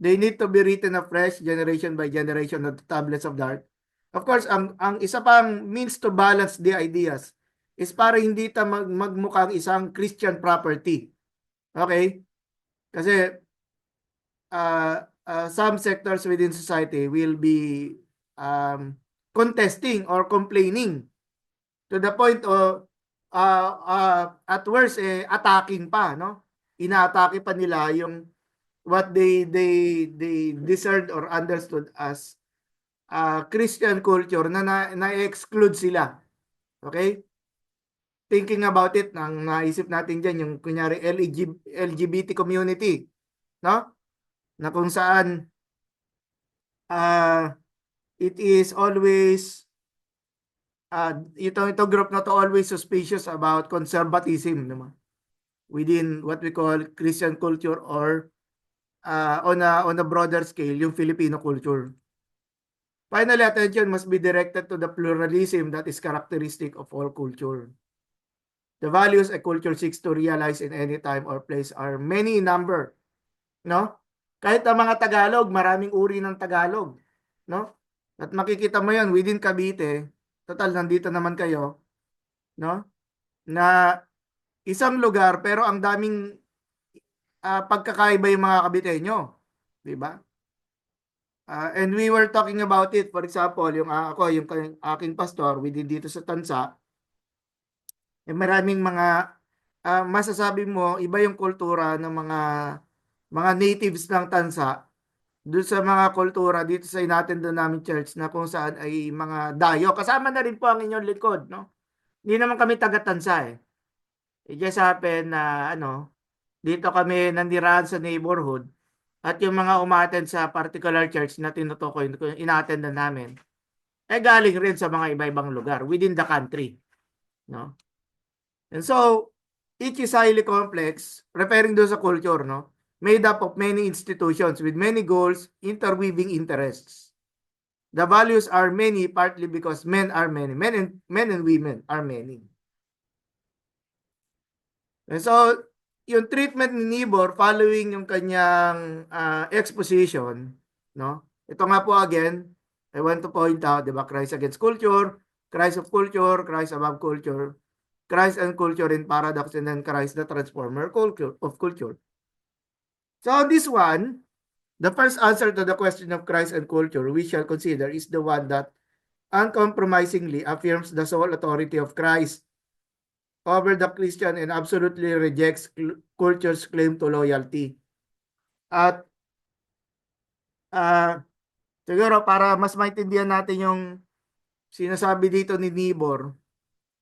[SPEAKER 1] They need to be written afresh generation by generation on the tablets of the heart. Of course, ang isa pang means to balance the ideas is para hindi ito magmukhang isang Christian property. Okay? Kasi some sectors within society will be contesting or complaining to the point of at worst attacking pa, no? Inaatake pa nila yung what they discerned or understood as Christian culture na exclude sila. Okay? Thinking about it, nang naisip natin diyan yung kunyari LGBT community, no? Na kung saan it is always ito group na to always suspicious about conservatism naman within what we call Christian culture or on a broader scale yung Filipino culture. Finally, attention must be directed to the pluralism that is characteristic of all culture. The values a culture seeks to realize in any time or place are many in number, no? Kahit ang mga Tagalog, maraming uri ng Tagalog, no? At makikita mo 'yan within Cavite. Total, nandito naman kayo, no? Na isang lugar pero ang daming pagkakaiba yung mga Caviteño, di ba? And we were talking about it, for example, yung aking pastor within dito sa Tansa, maraming mga masasabi mo iba yung kultura ng mga natives ng Tansa doon sa mga kultura dito sa inattendo namin church na kung saan ay mga dayo. Kasama na rin po ang inyong likod, no? Hindi naman kami taga-Tansa eh. It just happened na dito kami nandirahan sa neighborhood at yung mga umattend sa particular church na tinutukoy, ina-attend na namin, galing rin sa mga iba-ibang lugar within the country, no? And so, each is highly complex, referring doon sa culture, no? Made up of many institutions with many goals, interweaving interests. The values are many partly because men are many. Men and women are many. And so, yung treatment ni Nibor following yung kanyang exposition, no? Ito nga po again, I want to point out, di ba, Christ against culture, Christ of culture, Christ above culture, Christ and culture in paradox, and then Christ the transformer of culture. So this one, the first answer to the question of Christ and culture we shall consider is the one that uncompromisingly affirms the sole authority of Christ over the Christian and absolutely rejects culture's claim to loyalty. At siguro para mas maintindihan natin yung sinasabi dito ni Nibor,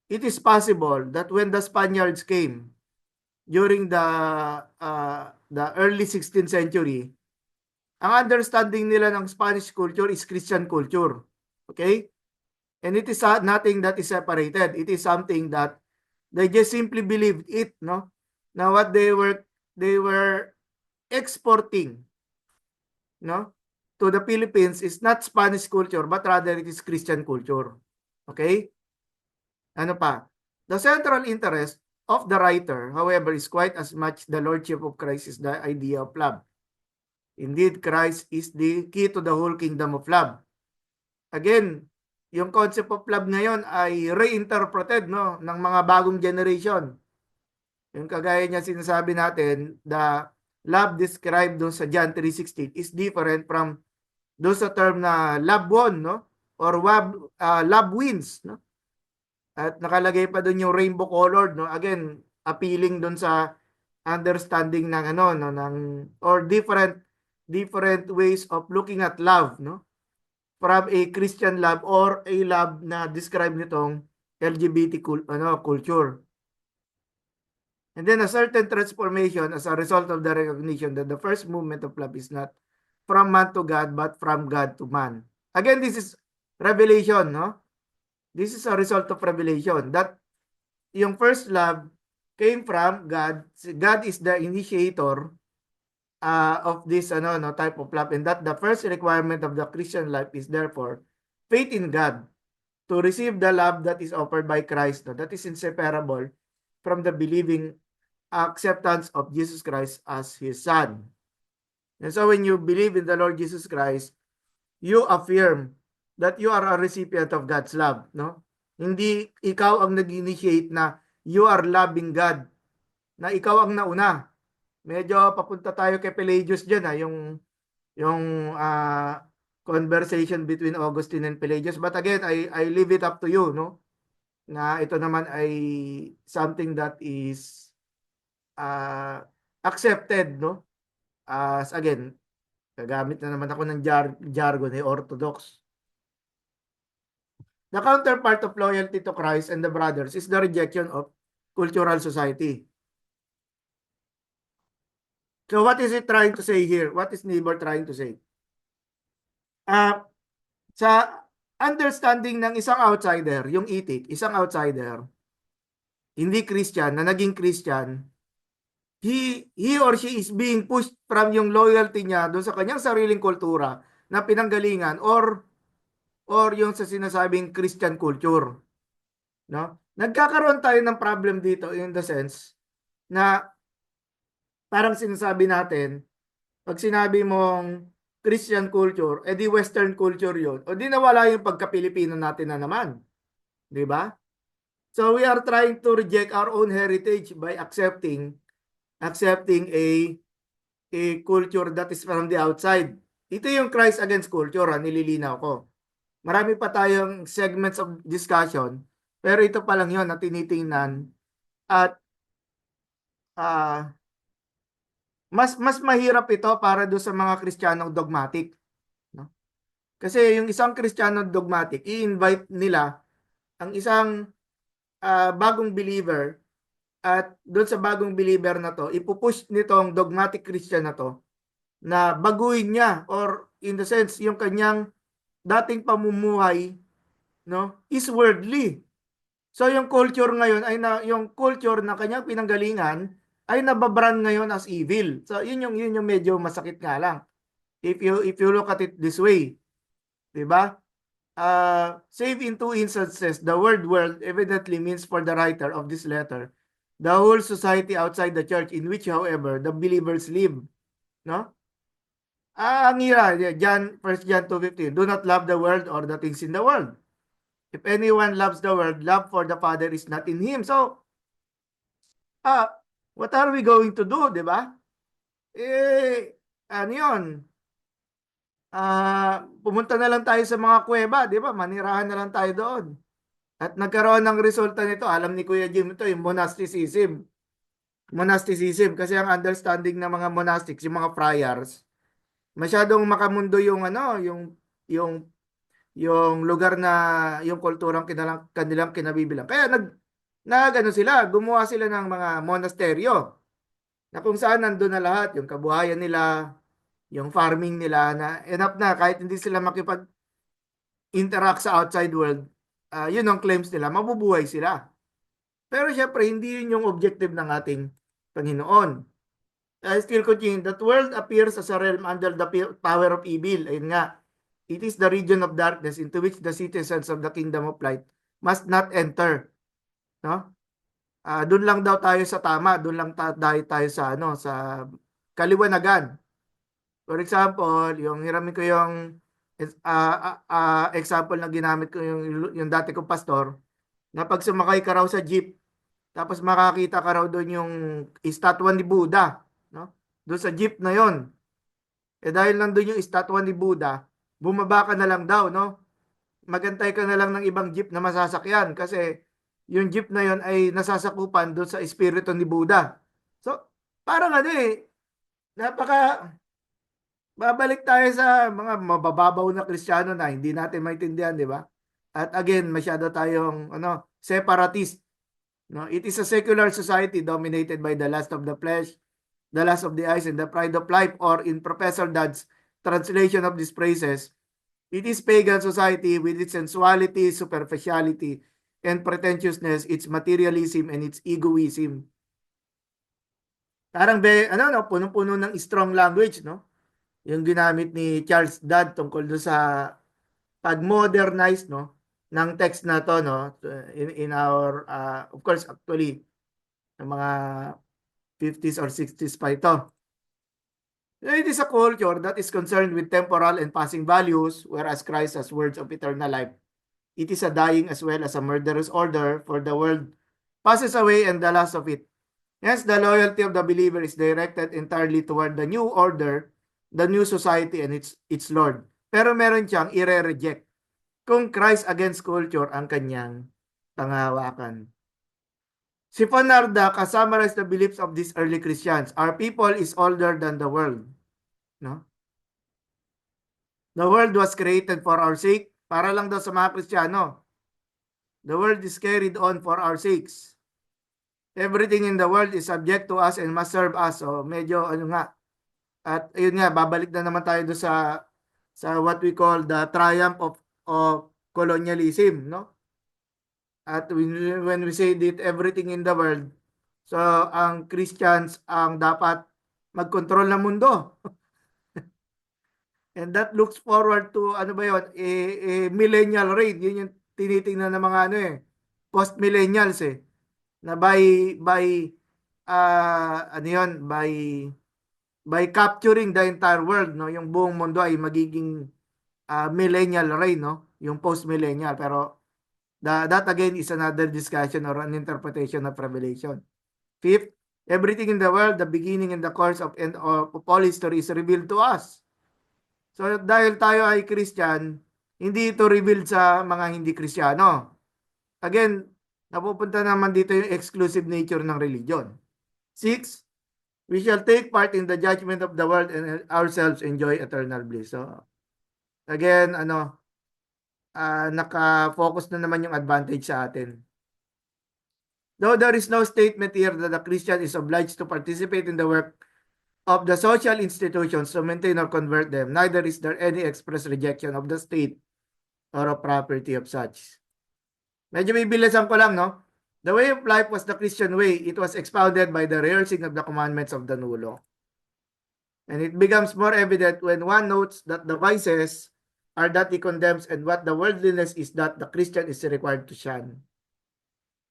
[SPEAKER 1] it is possible that when the Spaniards came during the early 16th century, ang understanding nila ng Spanish culture is Christian culture. Okay? And it is nothing that is separated. It is something that they just simply believed it, no? Now what they were exporting, no, to the Philippines is not Spanish culture but rather it is Christian culture. Okay? Ano pa? The central interest of the writer, however, is quite as much the lordship of Christ is the idea of love. Indeed, Christ is the key to the whole kingdom of love. Again, yung concept of love ngayon ay reinterpreted, no, ng mga bagong generation. Yung kagaya niya sinasabi natin, the love described doon sa John 3:16 is different from doon sa term na love won, no? Or love wins, no? At nakalagay pa doon yung rainbow colored, no? Again, appealing doon sa understanding ng ano, no, ng or different ways of looking at love, no? From a Christian love or a love na describe nitong LGBT culture. And then a certain transformation as a result of the recognition that the first movement of love is not from man to God, but from God to man. Again, this is revelation, no? This is a result of revelation that yung first love came from God. God is the initiator of this type of love, and that the first requirement of the Christian life is therefore faith in God to receive the love that is offered by Christ, no? That is inseparable from the believing acceptance of Jesus Christ as His Son. And so when you believe in the Lord Jesus Christ, you affirm that you are a recipient of God's love, no? Hindi ikaw ang nag-initiate na you are loving God, na ikaw ang nauna. Medyo papunta tayo kay Pelagius dyan, yung conversation between Augustine and Pelagius. But again, I leave it up to you, no? Na ito naman ay something that is accepted, no? As again, gagamit na naman ako ng jargon, orthodox. The counterpart of loyalty to Christ and the brothers is the rejection of cultural society. So what is it trying to say here? What is Niebuhr trying to say? Sa understanding ng isang outsider, yung itik, isang outsider, hindi Christian, na naging Christian, he or she is being pushed from yung loyalty niya doon sa kanyang sariling kultura na pinanggalingan or yung sa sinasabing Christian culture, no? Nagkakaroon tayo ng problem dito in the sense na parang sinasabi natin, pag sinabi mong Christian culture, edi Western culture yun, o di nawala yung pagka-Pilipino natin na naman. Di ba? So we are trying to reject our own heritage by accepting a culture that is from the outside. Ito yung Christ against culture, nililinaw ko. Marami pa tayong segments of discussion, pero ito pa lang yun na tinitingnan at mas mahirap ito para do sa mga Kristiyanong dogmatic, no? Kasi yung isang Kristiyanong dogmatic, i-invite nila ang isang bagong believer at doon sa bagong believer na to, ipupush nitong dogmatic Christian na to na baguhin niya or in the sense yung kanyang dating pamumuhay, no, is worldly. So yung culture ngayon ay yung culture na kanyang pinanggalingan ay nababrand ngayon as evil. So yun yung medyo masakit nga lang. If you look at it this way, 'di ba? Save in two instances, the word world evidently means for the writer of this letter the whole society outside the church in which however the believers live, no? Ang hira, 1 John 2:15, do not love the world or the things in the world. If anyone loves the world, love for the Father is not in him. So, what are we going to do, di ba? Ano yun? Pumunta na lang tayo sa mga kuweba, di ba? Manirahan na lang tayo doon. At nagkaroon ng resulta nito, alam ni Kuya Jim ito, yung monasticism. Monasticism, kasi ang understanding ng mga monastics, yung mga friars, masyadong makamundo yung yung lugar na yung kulturang kanilang kinabibilang. Kaya sila, gumawa sila ng mga monasteryo na kung saan nandun na lahat, yung kabuhayan nila, yung farming nila, na enough na kahit hindi sila makipag-interact sa outside world, yun ang claims nila, mabubuhay sila. Pero syempre, hindi yun yung objective ng ating Panginoon. Still continue, that world appears as a realm under the power of evil. Ayun nga, it is the region of darkness into which the citizens of the kingdom of light must not enter. No? Doon lang daw tayo sa tama, doon lang tayo sa sa kaliwanagan. For example, yung hiramin ko yung example na ginamit ko yung dati kong pastor, na pag sumakay ka raw sa jeep, tapos makakita ka raw doon yung estatwa ni Buddha, no? Doon sa jeep na yon. Dahil nandun yung estatwa ni Buddha, bumaba ka na lang daw, no? Magantay ka na lang ng ibang jeep na masasakyan kasi yung jeep na yon ay nasasakupan doon sa espiritu ni Buddha. So, parang napaka babalik tayo sa mga mabababaw na Kristiyano na hindi natin maintindihan, di ba? At again, masyado tayong separatist. No, it is a secular society dominated by the lust of the flesh, the lust of the eyes, and the pride of life, or in Professor Dodd's translation of these phrases, it is pagan society with its sensuality, superficiality, and pretentiousness, its materialism, and its egoism. Parang punong-puno ng strong language, no? Yung ginamit ni Charles Dodd tungkol do sa pag-modernize, no, ng text na to, no, in our of course actually ng mga 50s or 60s pa ito. It is a culture that is concerned with temporal and passing values, whereas Christ has words of eternal life. It is a dying as well as a murderous order, for the world passes away and the last of it. Hence, the loyalty of the believer is directed entirely toward the new order, the new society, and its Lord. Pero meron siyang ire-reject kung Christ against culture ang kanyang panghawakan. Si Von Narda summarized the beliefs of these early Christians. Our people is older than the world. No? The world was created for our sake. Para lang daw sa mga Kristiyano. The world is carried on for our sakes. Everything in the world is subject to us and must serve us. So medyo nga. At ayun nga, babalik na naman tayo do sa what we call the triumph of colonialism, no? At when we say that everything in the world, so ang Christians ang dapat magkontrol ng mundo. And that looks forward to a millennial reign. Yun yung tinitingnan ng mga post-millennials na by capturing the entire world, no, yung buong mundo ay magiging millennial reign, no, yung post-millennial. Pero that again is another discussion or an interpretation of Revelation. Fifth, everything in the world, the beginning and the course of all history is revealed to us. So dahil tayo ay Christian, hindi ito revealed sa mga hindi Kristiyano. Again, napupunta naman dito yung exclusive nature ng religion. 6, we shall take part in the judgment of the world and ourselves enjoy eternal bliss. So again, naka-focus na naman yung advantage sa atin. Though there is no statement here that the Christian is obliged to participate in the work of the social institutions to maintain or convert them, neither is there any express rejection of the state or of property of such. Medyo bibilisan ko lang, no? The way of life was the Christian way. It was expounded by the rehearsing of the commandments of the new law. And it becomes more evident when one notes that the vices are that he condemns and what the worldliness is that the Christian is required to shun.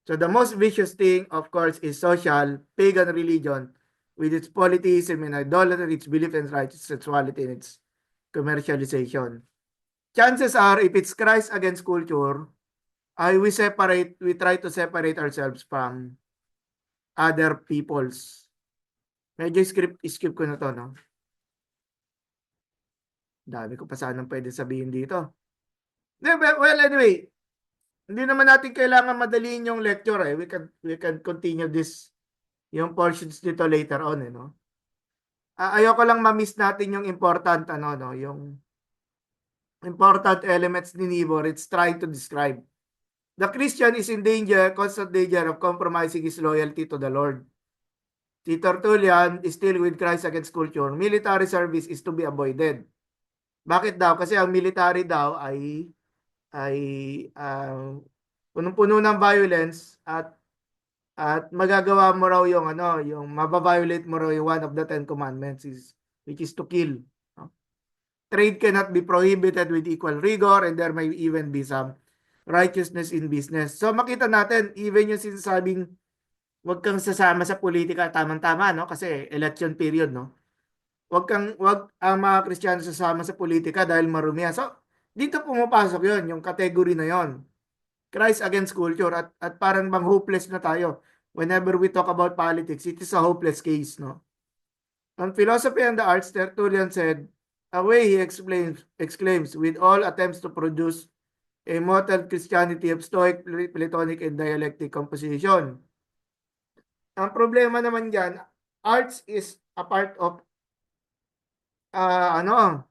[SPEAKER 1] So the most vicious thing, of course, is social, pagan religion with its polytheism and idolatry, its belief in righteous sexuality, and its commercialization. Chances are, if it's Christ against culture, we try to separate ourselves from other peoples. Medyo skip ko na to, no? Dami ko pa sanang pwede sabihin dito. Well, anyway, hindi naman natin kailangan madaliin yung lecture. We can continue yung portions dito later on, no? Ayoko lang ma-miss natin yung important, yung important elements ni Niebuhr. It's trying to describe. The Christian is in constant danger of compromising his loyalty to the Lord. Si Tertullian is still with Christ against culture. Military service is to be avoided. Bakit daw? Kasi ang military daw ay punong-puno ng violence at magagawa mo raw yung mababiolate mo raw yung one of the 10 commandments which is to kill. Trade cannot be prohibited with equal rigor and there may even be some righteousness in business. So makita natin, even yung sinasabing wag kang sasama sa politika, tamang-tama, no? Kasi election period, no? Wag ang mga Kristiyano sasama sa politika dahil marumihan. So Dito pumapasok yon, yung category na yon. Christ against culture, at parang bang hopeless na tayo. Whenever we talk about politics, it is a hopeless case, no? On philosophy and the arts, Tertullian said, away he exclaims, with all attempts to produce a model Christianity of Stoic, Platonic, and dialectic composition. Ang problema naman dyan, arts is a part of, ano,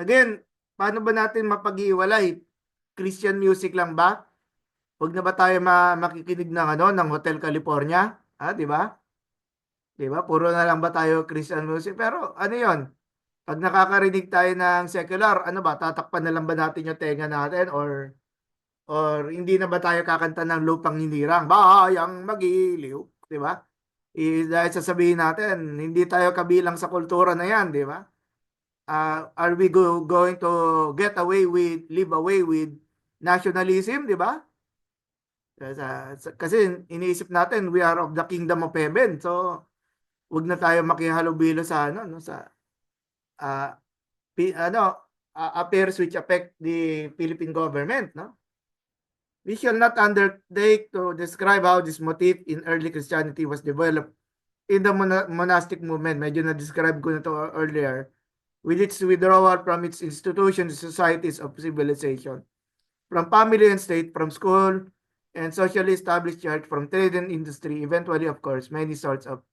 [SPEAKER 1] again, paano ba natin mapag-iwalay? Christian music lang ba? Huwag na ba tayo makikinig ng ng Hotel California? Di ba? Di ba? Puro na lang ba tayo Christian music? Pero ano 'yon? Pag nakakarinig tayo ng secular, ano ba, tatakpan na lang ba natin yung tenga natin, or hindi na ba tayo kakanta ng lupang hinirang? Bayang magiliw, di ba? Dahil sasabihin natin, hindi tayo kabilang sa kultura na 'yan, di ba? Are we going to live away with nationalism, di ba? Kasi iniisip natin we are of the kingdom of heaven. So wag na tayo makihalubilo sa uh, affairs which affect the Philippine government, no? We shall not undertake to describe how this motif in early Christianity was developed in the monastic movement. Medyo na-describe ko na to earlier, with its withdrawal from its institutions, societies of civilization, from family and state, from school and socially established church, from trade and industry. Eventually, of course, many sorts of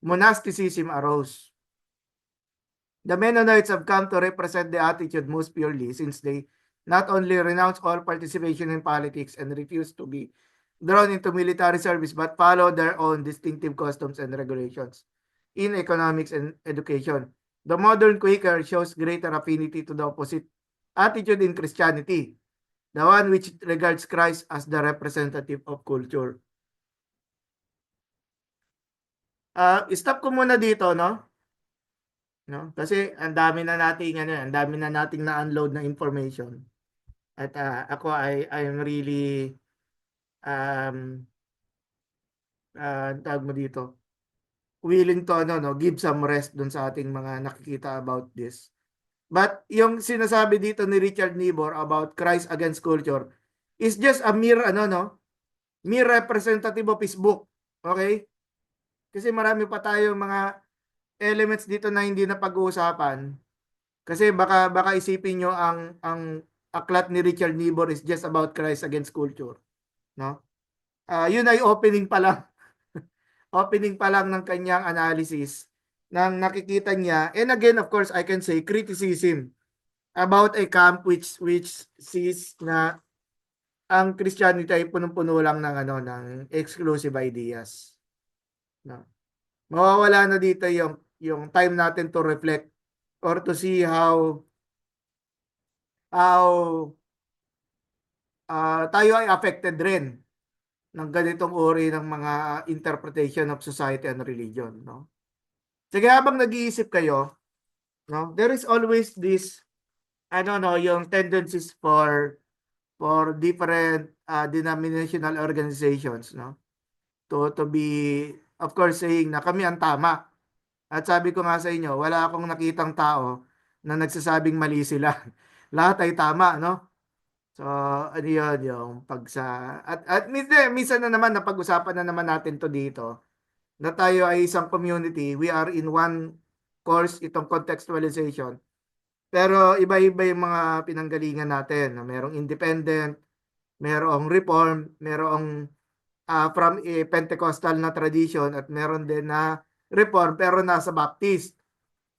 [SPEAKER 1] monasticism arose. The Mennonites have come to represent the attitude most purely, since they not only renounce all participation in politics and refuse to be drawn into military service, but follow their own distinctive customs and regulations in economics and education. The modern Quaker shows greater affinity to the opposite attitude in Christianity, the one which regards Christ as the representative of culture. Stop ko muna dito, no? Kasi ang dami na nating na-unload na information. At ako I'm really tawag mo dito, willing to give some rest dun sa ating mga nakikita about this. But yung sinasabi dito ni Richard Niebuhr about Christ against culture is just a mere mere representative of his book. Okay? Kasi marami pa tayong mga elements dito na hindi na pag-uusapan. Kasi baka isipin nyo ang aklat ni Richard Niebuhr is just about Christ against culture, no? Yun ay opening pa lang. Opening pa lang ng kanyang analysis nang nakikita niya. And again, of course, I can say criticism about a camp which sees na ang Christianity ay punong-puno lang ng ng exclusive ideas. No? Mawawala na dito yung time natin to reflect or to see how tayo ay affected rin ng ganitong uri ng mga interpretation of society and religion, no? Sige, habang nag-iisip kayo, no, there is always this yung tendencies for different denominational organizations, no, to be, of course, saying na kami ang tama. At sabi ko nga sa inyo, wala akong nakitang tao na nagsasabing mali sila. Lahat ay tama, no? So, ano yun, yung at minsan na naman, napag-usapan na naman natin to dito, na tayo ay isang community, we are in one course, itong contextualization. Pero iba-iba yung mga pinanggalingan natin. Merong independent, merong reform, merong from a Pentecostal na tradition, at meron din na reform pero nasa Baptist.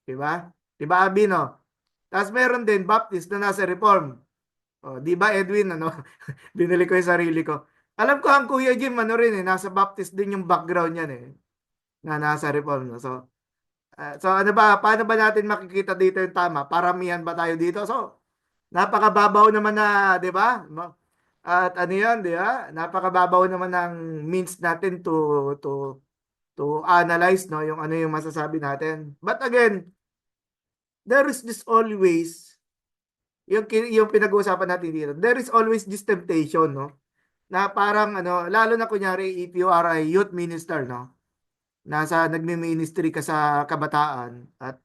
[SPEAKER 1] Diba? Diba, Abi, no? Tapos meron din Baptist na nasa reform. Di ba, Edwin, binili ko yung sarili ko. Alam ko ang Kuya Jim, nasa Baptist din yung background niyan na nasa reform. No? So ano ba, paano ba natin makikita dito yung tama? Paramihan ba tayo dito? So, napakababaw naman na, di ba? At ano yan, di ba? Napakababaw naman ng means natin to analyze, no, yung ano yung masasabi natin. But again, there is this always yung pinag-uusapan natin dito. There is always this temptation, no? Na parang lalo na kunyari if you are a youth minister, no? Nagmi-ministry ka sa kabataan at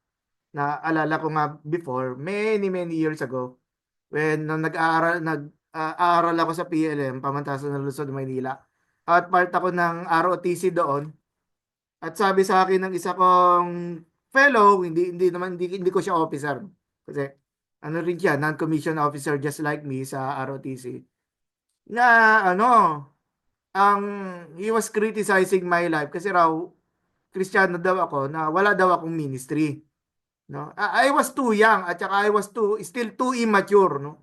[SPEAKER 1] Naalala ko nga before, many years ago, when nung aaral ako sa PLM, Pamantasan ng Luzon, Maynila. At part ako ng ROTC doon. At sabi sa akin ng isa kong fellow, hindi ko siya officer. Kasi ano rin siya, non-commissioned officer just like me sa ROTC. Na ano, ang he was criticizing my life kasi raw Kristiyano daw ako na wala daw akong ministry. No? I was too young at saka I was still too immature, no?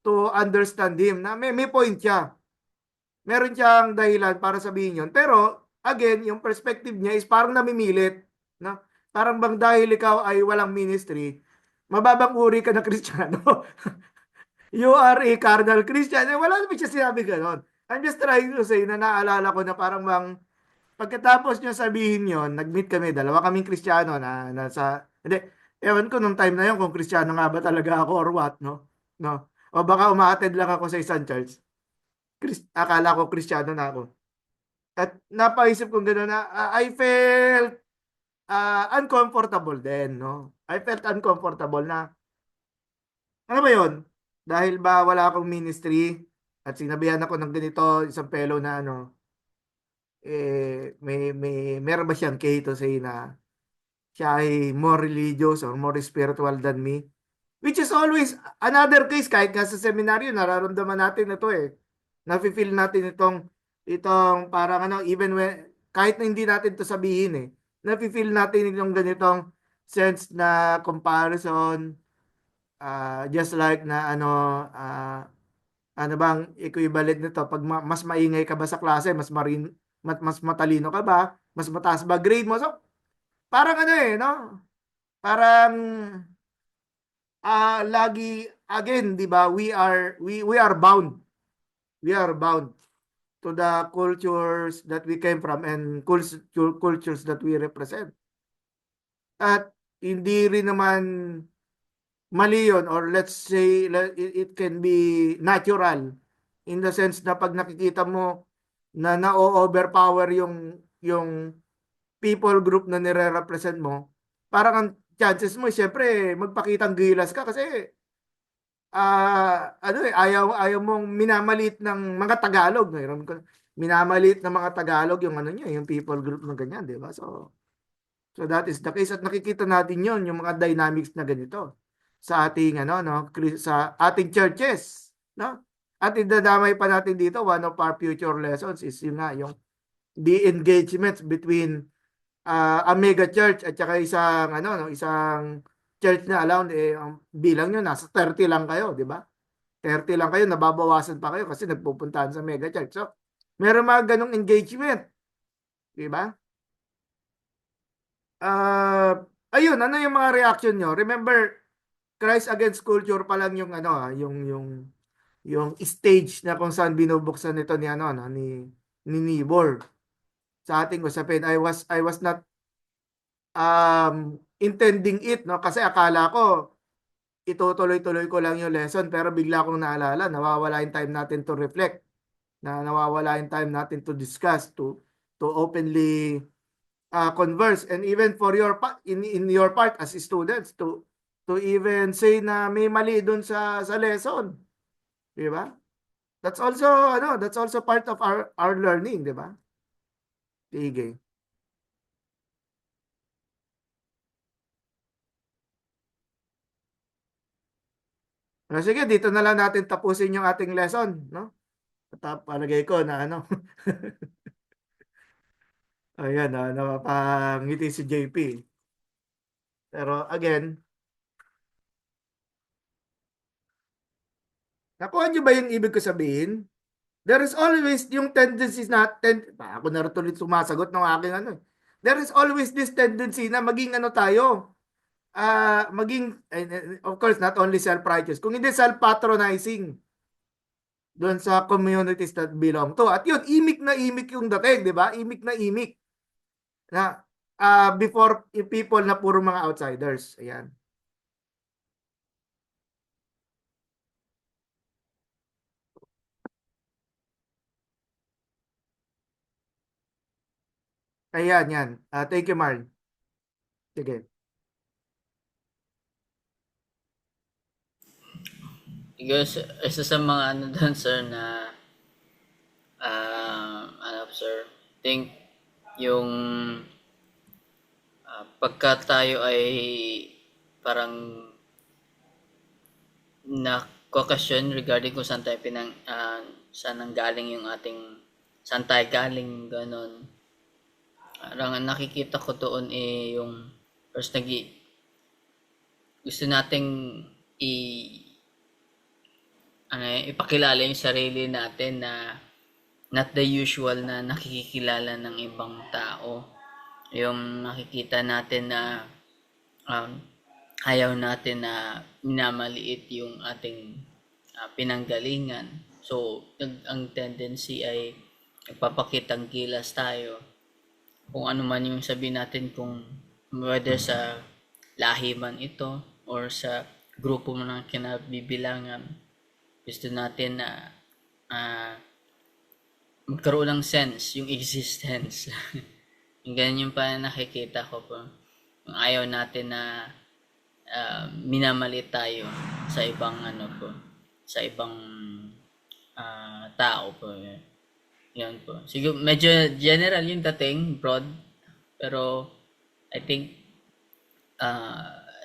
[SPEAKER 1] To understand him na may point siya. Meron siyang dahilan para sabihin yun. Pero again, yung perspective niya is parang namimilit, no? Parang bang dahil ikaw ay walang ministry, mababang uri ka na Kristiyano. You are a carnal Christian. Wala naman siya sinabi ganon. I'm just trying to say na naalala ko na parang bang pagkatapos niya sabihin yon, nag-meet kami, dalawa kaming Kristiyano na nasa, hindi, ewan ko nung time na yon kung Kristiyano nga ba talaga ako or what, no? No. O baka umaattend lang ako sa isang church. Akala ko Kristiyano na ako. At napaisip kong gano'n na I felt uncomfortable din, no? I felt uncomfortable na, ano ba yon? Dahil ba wala akong ministry at sinabihan ako ng ganito, isang fellow na ano, meron ba siyang K to say na siya ay more religious or more spiritual than me? Which is always another case, kahit nga sa seminaryo, nararamdaman natin ito eh. Nafe-feel natin itong parang ano, even when, kahit na hindi natin to sabihin eh, nafe-feel natin itong ganitong sense na comparison, just like na ano bang equivalent nito pag mas maingay ka ba sa klase, mas matalino ka ba, mas mataas ba grade mo? So, parang ano eh, no? Parang lagi again, 'di ba? We are bound. We are bound to the cultures that we came from and cultures that we represent. At hindi rin naman mali yun, or let's say it can be natural in the sense na pag nakikita mo na na-overpower yung people group na nire-represent mo, parang ang chances mo syempre magpakitang gilas ka kasi ano eh, ayaw mong minamalit ng mga Tagalog, minamalit ng mga Tagalog yung ano niya, yung people group na ganyan, di ba? So that is the case at nakikita natin yon yung mga dynamics na ganito sa ating ano no sa ating churches, no? At idadamay pa natin dito, one of our future lessons is yun nga yung the engagements between a mega church at saka isang ano no, isang church na around ang bilang nyo nasa 30 lang kayo, di ba? 30 lang kayo, nababawasan pa kayo kasi nagpupuntahan sa mega church. So, meron mga ganong engagement, di ba? Ayun, ano yung mga reaction nyo? Remember, Christ Against Culture pa lang yung ano, yung stage na kung saan binubuksan ito ni ano, no, ni Nibor sa ating usapin. I was not intending it, no, kasi akala ko itutuloy-tuloy ko lang yung lesson pero bigla kong naalala, nawawala yung time natin to reflect, nawawala yung time natin to discuss, to openly converse, and even for your in your part as students to even say na may mali doon sa lesson, di ba? That's also part of our learning, di ba? Sige. Sige, dito na lang natin tapusin yung ating lesson, no? Palagay ko na ano. Ayan, napapangiti si JP. Pero again, nakuha niyo ba yung ibig ko sabihin? There is always yung tendencies na, ako na rin tuloy sumasagot ng aking ano. There is always this tendency na maging ano tayo, maging, of course, not only self-righteous, kung hindi self-patronizing doon sa communities that belong to. At yun, imik na imik yung dating, di ba? Imik na imik. Na, before people na puro mga outsiders. Ayan. Ayan, yan. Thank you, Marl. Sige.
[SPEAKER 2] Isa sa mga ano doon, sir, na sir, think yung pagka tayo ay parang na-question regarding kung saan nanggaling yung saan tayo galing, ganon. Parang ang nakikita ko doon yung first gusto nating i ipakilala yung sarili natin na not the usual na nakikilala ng ibang tao. Yung nakikita natin na ayaw natin na minamaliit yung ating pinanggalingan. So, ang tendency ay nagpapakitang gilas tayo. Kung ano man yung sabihin natin, kung whether sa lahi man ito or sa grupo mo ng kinabibilangan, gusto natin na magkaroon ng sense yung existence. Yung ganyan yung pa nakikita ko po. Yung ayaw natin na minamalit tayo sa ibang sa ibang tao po. Yan po. Siguro medyo general yung dating, broad, pero I think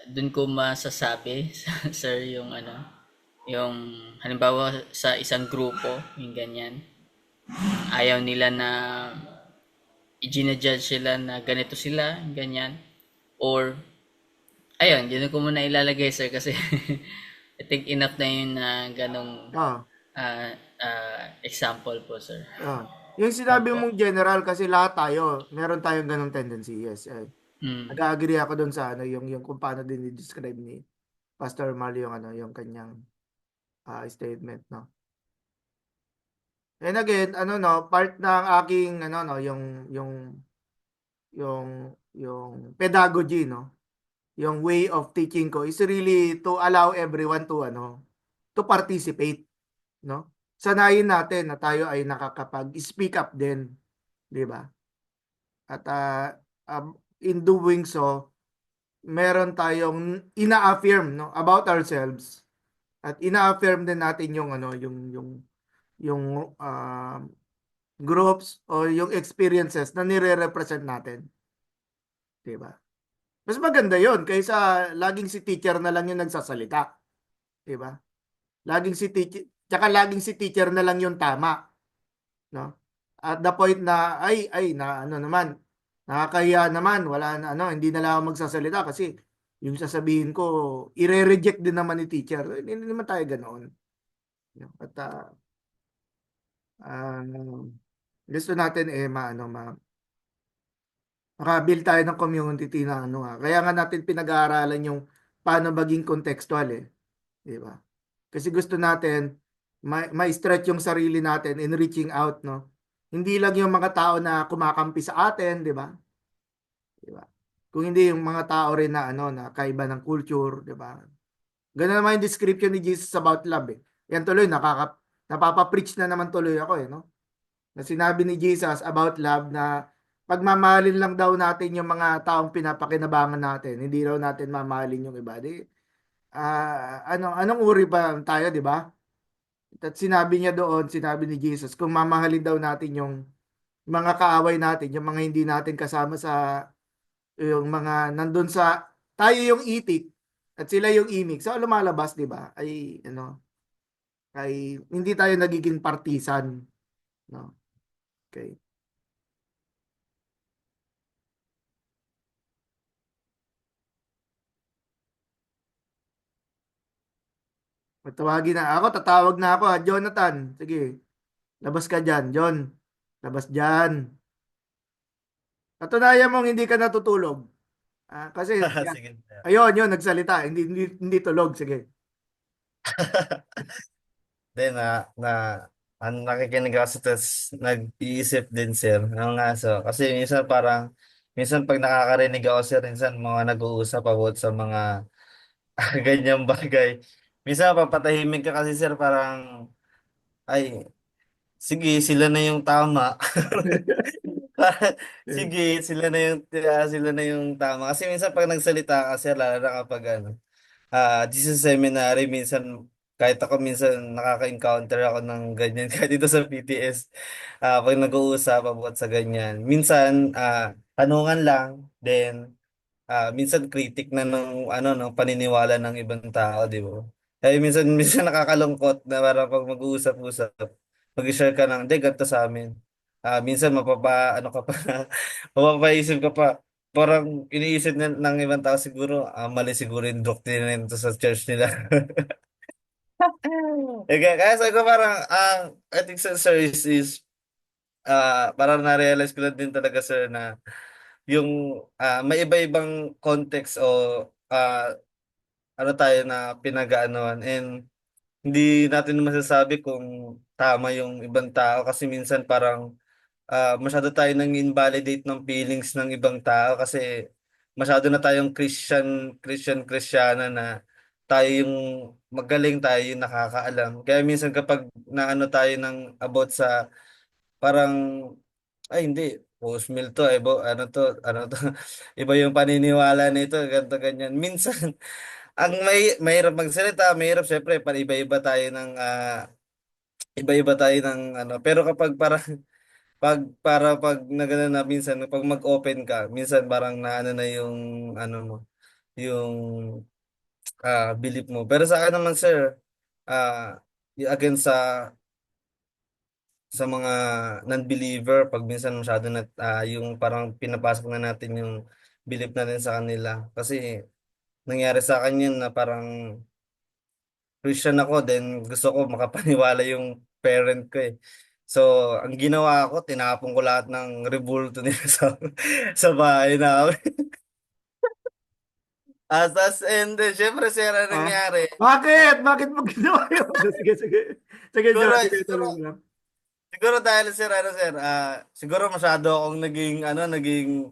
[SPEAKER 2] dun ko masasabi sir yung yung halimbawa sa isang grupo, yung ganyan. Ayaw nila na i-judge sila na ganito sila, ganyan. Or ayun, yun ko muna ilalagay, sir, kasi I think enough na yun na ganong example po, sir.
[SPEAKER 1] Yung sinabi mong general, kasi lahat tayo, meron tayong ganong tendency, yes. Nag-agree ako doon sa yung kung paano din i-describe ni Pastor Mal yung yung kanyang statement, no. And again, part ng aking yung pedagogy, no. Yung way of teaching ko is really to allow everyone to participate, no. Sanayin natin na tayo ay nakakapag-speak up din, di ba? At in doing so, meron tayong ina-affirm, no, about ourselves. At ina-affirm din natin yung groups o yung experiences na nire-represent natin. Di ba? Mas maganda yon kaysa laging si teacher na lang yung nagsasalita. Di ba? Laging si teacher na lang yung tama, no? At the point na na naman, nakakahiya naman, wala na hindi na lang ako magsasalita kasi yung sasabihin ko ire-reject din naman ni teacher. Hindi naman tayo ganoon. At gusto natin makabuild tayo ng community na kaya nga natin pinag-aaralan yung paano maging contextual, di ba? Kasi gusto natin ma-stretch yung sarili natin in reaching out, no? Hindi lang yung mga tao na kumakampi sa atin, di ba? Di ba? Kung hindi yung mga tao rin na na kaiba ng culture, di ba? Ganun naman yung description ni Jesus about love, eh. Yan tuloy napapa-preach na naman tuloy ako, no? Na sinabi ni Jesus about love na pagmamahalin lang daw natin yung mga taong pinapakinabangan natin, hindi daw natin mamahalin yung iba. Anong uri ba tayo, di ba? At sinabi ni Jesus, kung mamahalin daw natin yung mga kaaway natin, yung mga hindi natin kasama yung mga nandun tayo yung itik at sila yung imik. So lumalabas, di ba? Ay hindi tayo nagiging partisan, no? Okay. Matawagin na. Tatawag na ako, ha. Jonathan, sige. Labas ka dyan, John. Labas dyan. Katunayan mong hindi ka natutulog. Kasi,
[SPEAKER 7] Sige.
[SPEAKER 1] ayun, yun, nagsalita. Hindi tulog. Sige.
[SPEAKER 7] Then, nakikinig ako tapos nag-iisip din, sir. Ano nga, so, kasi minsan pag nakakarinig ako, sir, minsan mga nag-uusap about sa mga ganyang bagay. Minsan papatahimik ka kasi, sir, parang, ay, sige, sila na yung tama. Sige, sila na yung tama. Kasi minsan pag nagsalita ka, sir, lalo na kapag Jesus seminary, minsan kahit ako minsan nakaka-encounter ako ng ganyan kahit dito sa PTS, pag nag-uusap about sa ganyan. Minsan, tanungan lang, then minsan critic na ng ano ng paniniwala ng ibang tao, di ba? Kaya minsan minsan nakakalungkot na parang pag mag-uusap-usap, mag-share ka ng, "Hindi, ganito sa amin." Minsan ano ka pa, mapapaisip ka pa. Parang iniisip ng ibang tao siguro, mali siguro yung doktrina nito sa church nila. Kaya sabi ko parang, I think sir is parang na-realize ko lang din talaga sir na yung may iba-ibang context o ano tayo na pinag-aanoan, and hindi natin masasabi kung tama yung ibang tao kasi minsan parang masyado tayo nang invalidate ng feelings ng ibang tao kasi masyado na tayong Kristiyana na tayo yung magaling, tayo yung nakakaalam. Kaya minsan kapag naano tayo ng about sa parang, ay hindi, post meal to, ano to, iba yung paniniwala nito, ganto ganyan. Minsan, ang mahirap magsalita, mahirap syempre, iba-iba tayo ng ano, pero kapag parang pag nagano na minsan pag mag-open ka, minsan parang naano na yung ano mo, yung belief mo. Pero sa akin naman sir, again sa mga non-believer, pag minsan masyado na yung parang pinapasok na natin yung belief natin sa kanila. Kasi nangyari sa akin yun na parang Christian ako, then gusto ko makapaniwala yung parent ko eh. So, ang ginawa ko, tinapon ko lahat ng rebulto nila sa bahay namin. And then, syempre, sir, ano
[SPEAKER 1] Ah,
[SPEAKER 7] nangyari?
[SPEAKER 1] bakit mo ginawa yun? Sige, sige. Sige,
[SPEAKER 7] Siguro,
[SPEAKER 1] John, sige,
[SPEAKER 7] siguro,
[SPEAKER 1] tuloy mo lang.
[SPEAKER 7] siguro dahil sir, siguro masyado akong naging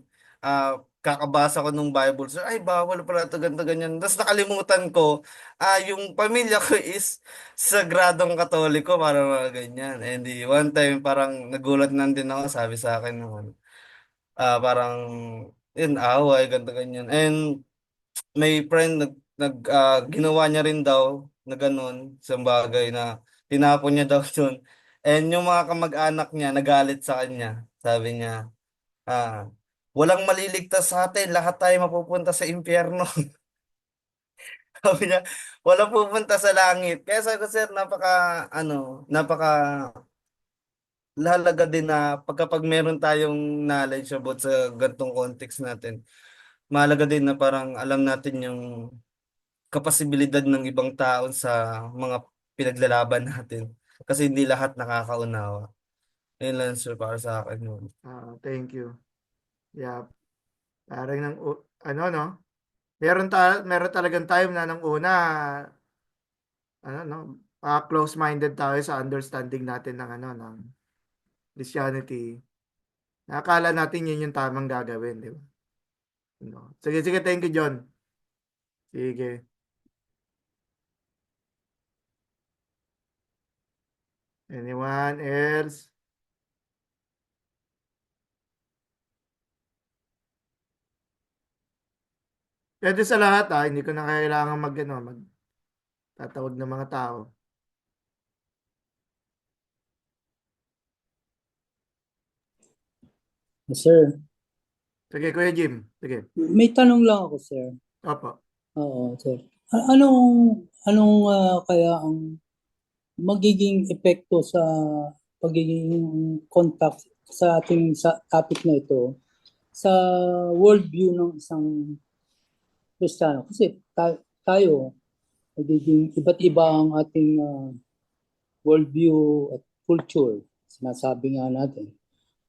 [SPEAKER 7] kakabasa ko nung Bible. Sir, ay bawal pala ito, ganito, ganyan. Tapos nakalimutan ko, yung pamilya ko is sagradong Katoliko, para mga ganyan. And one time, parang nagulat na din ako, sabi sa akin, parang, yun, away, ganito, ganyan. And may friend ginawa niya rin daw na ganun sa bagay na tinapon niya daw dun. And yung mga kamag-anak niya nagalit sa kanya. Sabi niya, walang maliligtas sa atin, lahat tayo mapupunta sa impyerno. Sabi niya, walang pupunta sa langit. Kaya sabi ko, sir, napaka lahalaga din na pagkapag meron tayong knowledge about sa gantong context natin, mahalaga din na parang alam natin yung kapasibilidad ng ibang tao sa mga pinaglalaban natin. Kasi hindi lahat nakakaunawa. Yun lang sir para sa akin yun.
[SPEAKER 1] Thank you. Yeah, parang ano, no? Meron talagang time na nung una, ano, no? Close-minded tayo sa understanding natin ng ano, ng Christianity. Nakakala natin yun yung tamang gagawin, di ba? No. Sige, sige, thank you, John. Sige. Anyone else? Pwede sa lahat, hindi ko na kailangan magtatawag ng mga tao.
[SPEAKER 6] Sir,
[SPEAKER 1] Sige, Kuya Jim. Sige.
[SPEAKER 6] may tanong lang ako, sir.
[SPEAKER 1] Opo.
[SPEAKER 6] Oo, sir. Anong kaya ang magiging epekto sa pagiging contact sa ating sa topic na ito sa worldview ng isang Kristiyano? Kasi tayo, magiging iba't iba ang ating worldview at culture. Sinasabi nga natin.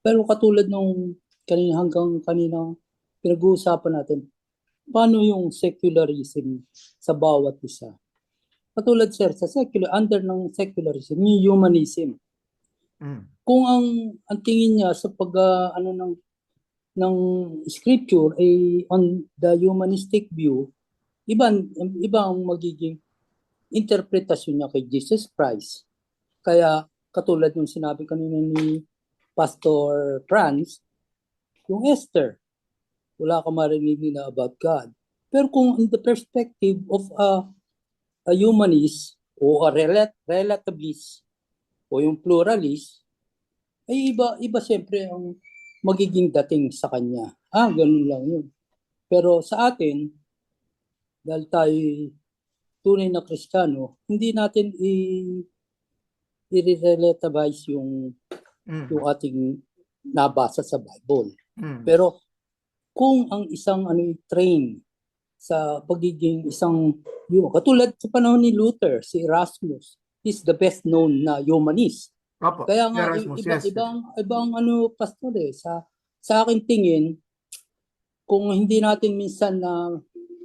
[SPEAKER 6] Pero katulad nung hanggang kanina pinag-uusapan natin, paano yung secularism sa bawat isa? Katulad sir, under ng secularism, yung humanism. Kung ang tingin niya sa ng scripture ay on the humanistic view, iba ang magiging interpretasyon niya kay Jesus Christ. Kaya katulad ng sinabi kanina ni Pastor Franz, yung Esther, wala ka marinig na about God. Pero kung in the perspective of a humanist o a relativist o yung pluralist, ay iba siyempre ang magiging dating sa kanya. Ganun lang yun. Pero sa atin, dahil tayo tunay na Kristiyano, hindi natin i-relativize yung ating nabasa sa Bible. Pero kung ang isang train sa pagiging isang katulad sa panahon ni Luther, si Erasmus is the best known na humanist.
[SPEAKER 1] Opo,
[SPEAKER 6] Kaya nga
[SPEAKER 1] Erasmus, yes.
[SPEAKER 6] ibang pastor sa akin tingin, kung hindi natin minsan na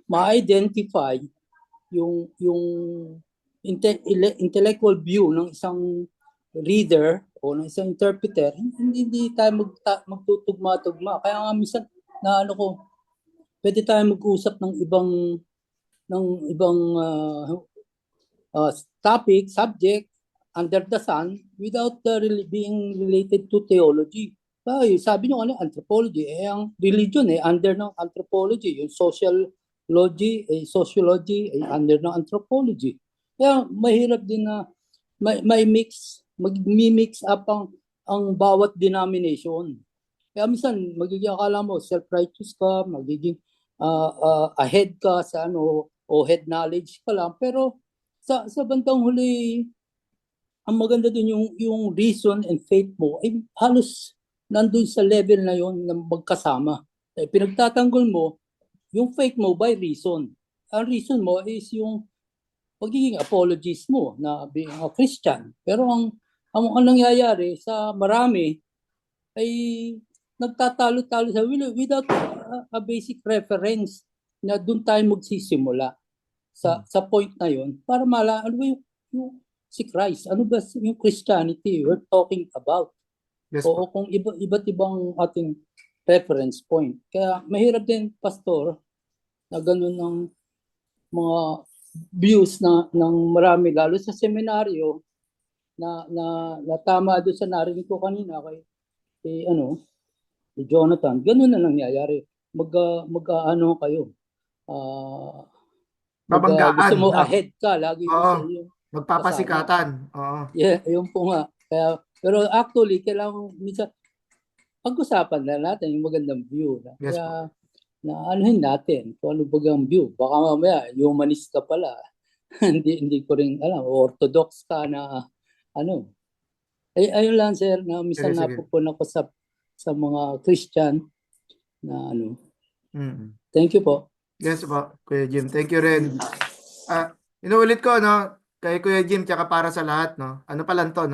[SPEAKER 6] ma-identify yung intellectual view ng isang reader o ng isang interpreter, hindi tayo magtutugma-tugma. Kaya nga minsan pwede tayo mag-usap ng ibang topic, subject under the sun without really being related to theology. Sabi nyo anthropology, ang religion under ng anthropology, yung sociology under ng anthropology. Kaya mahirap din na may mag-mix up ang bawat denomination. Kaya minsan magiging akala mo self-righteous ka, magiging ahead ka sa o head knowledge ka lang, pero sa bandang huli ang maganda dun yung reason and faith mo ay halos nandun sa level na yon na magkasama. Pinagtatanggol mo yung faith mo by reason. Ang reason mo is yung pagiging apologist mo na being a Christian. Pero ang nangyayari sa marami ay nagtatalo-talo sa without a basic reference na doon tayo magsisimula sa point na yon para ano ba yung si Christ, ano ba yung Christianity we're talking about.
[SPEAKER 1] Yes,
[SPEAKER 6] o kung iba't ibang ating reference point. Kaya mahirap din, pastor, na ganun ng mga views ng marami, lalo sa seminaryo na tama doon sa narinig ko kanina kay Jonathan. Ganun na nangyayari. Mag-ano kayo.
[SPEAKER 1] Babanggaan,
[SPEAKER 6] gusto mo
[SPEAKER 1] no?
[SPEAKER 6] ahead ka lagi sa iyo.
[SPEAKER 1] Magpapasikatan. Oo.
[SPEAKER 6] Yeah, yun po nga. Pero actually, kailangan minsan pag-usapan na natin yung magandang view.
[SPEAKER 1] Yes,
[SPEAKER 6] Kaya anuhin natin kung ano bagang view. Baka mamaya, humanist ka pala. hindi ko rin alam. Orthodox ka na ayun lang, sir, na minsan
[SPEAKER 1] Sige.
[SPEAKER 6] napupun ako sa mga Christian na Thank you po.
[SPEAKER 1] Yes po, Kuya Jim. Thank you rin. Inuulit ko, kay Kuya Jim, tsaka para sa lahat, ano pa lang to,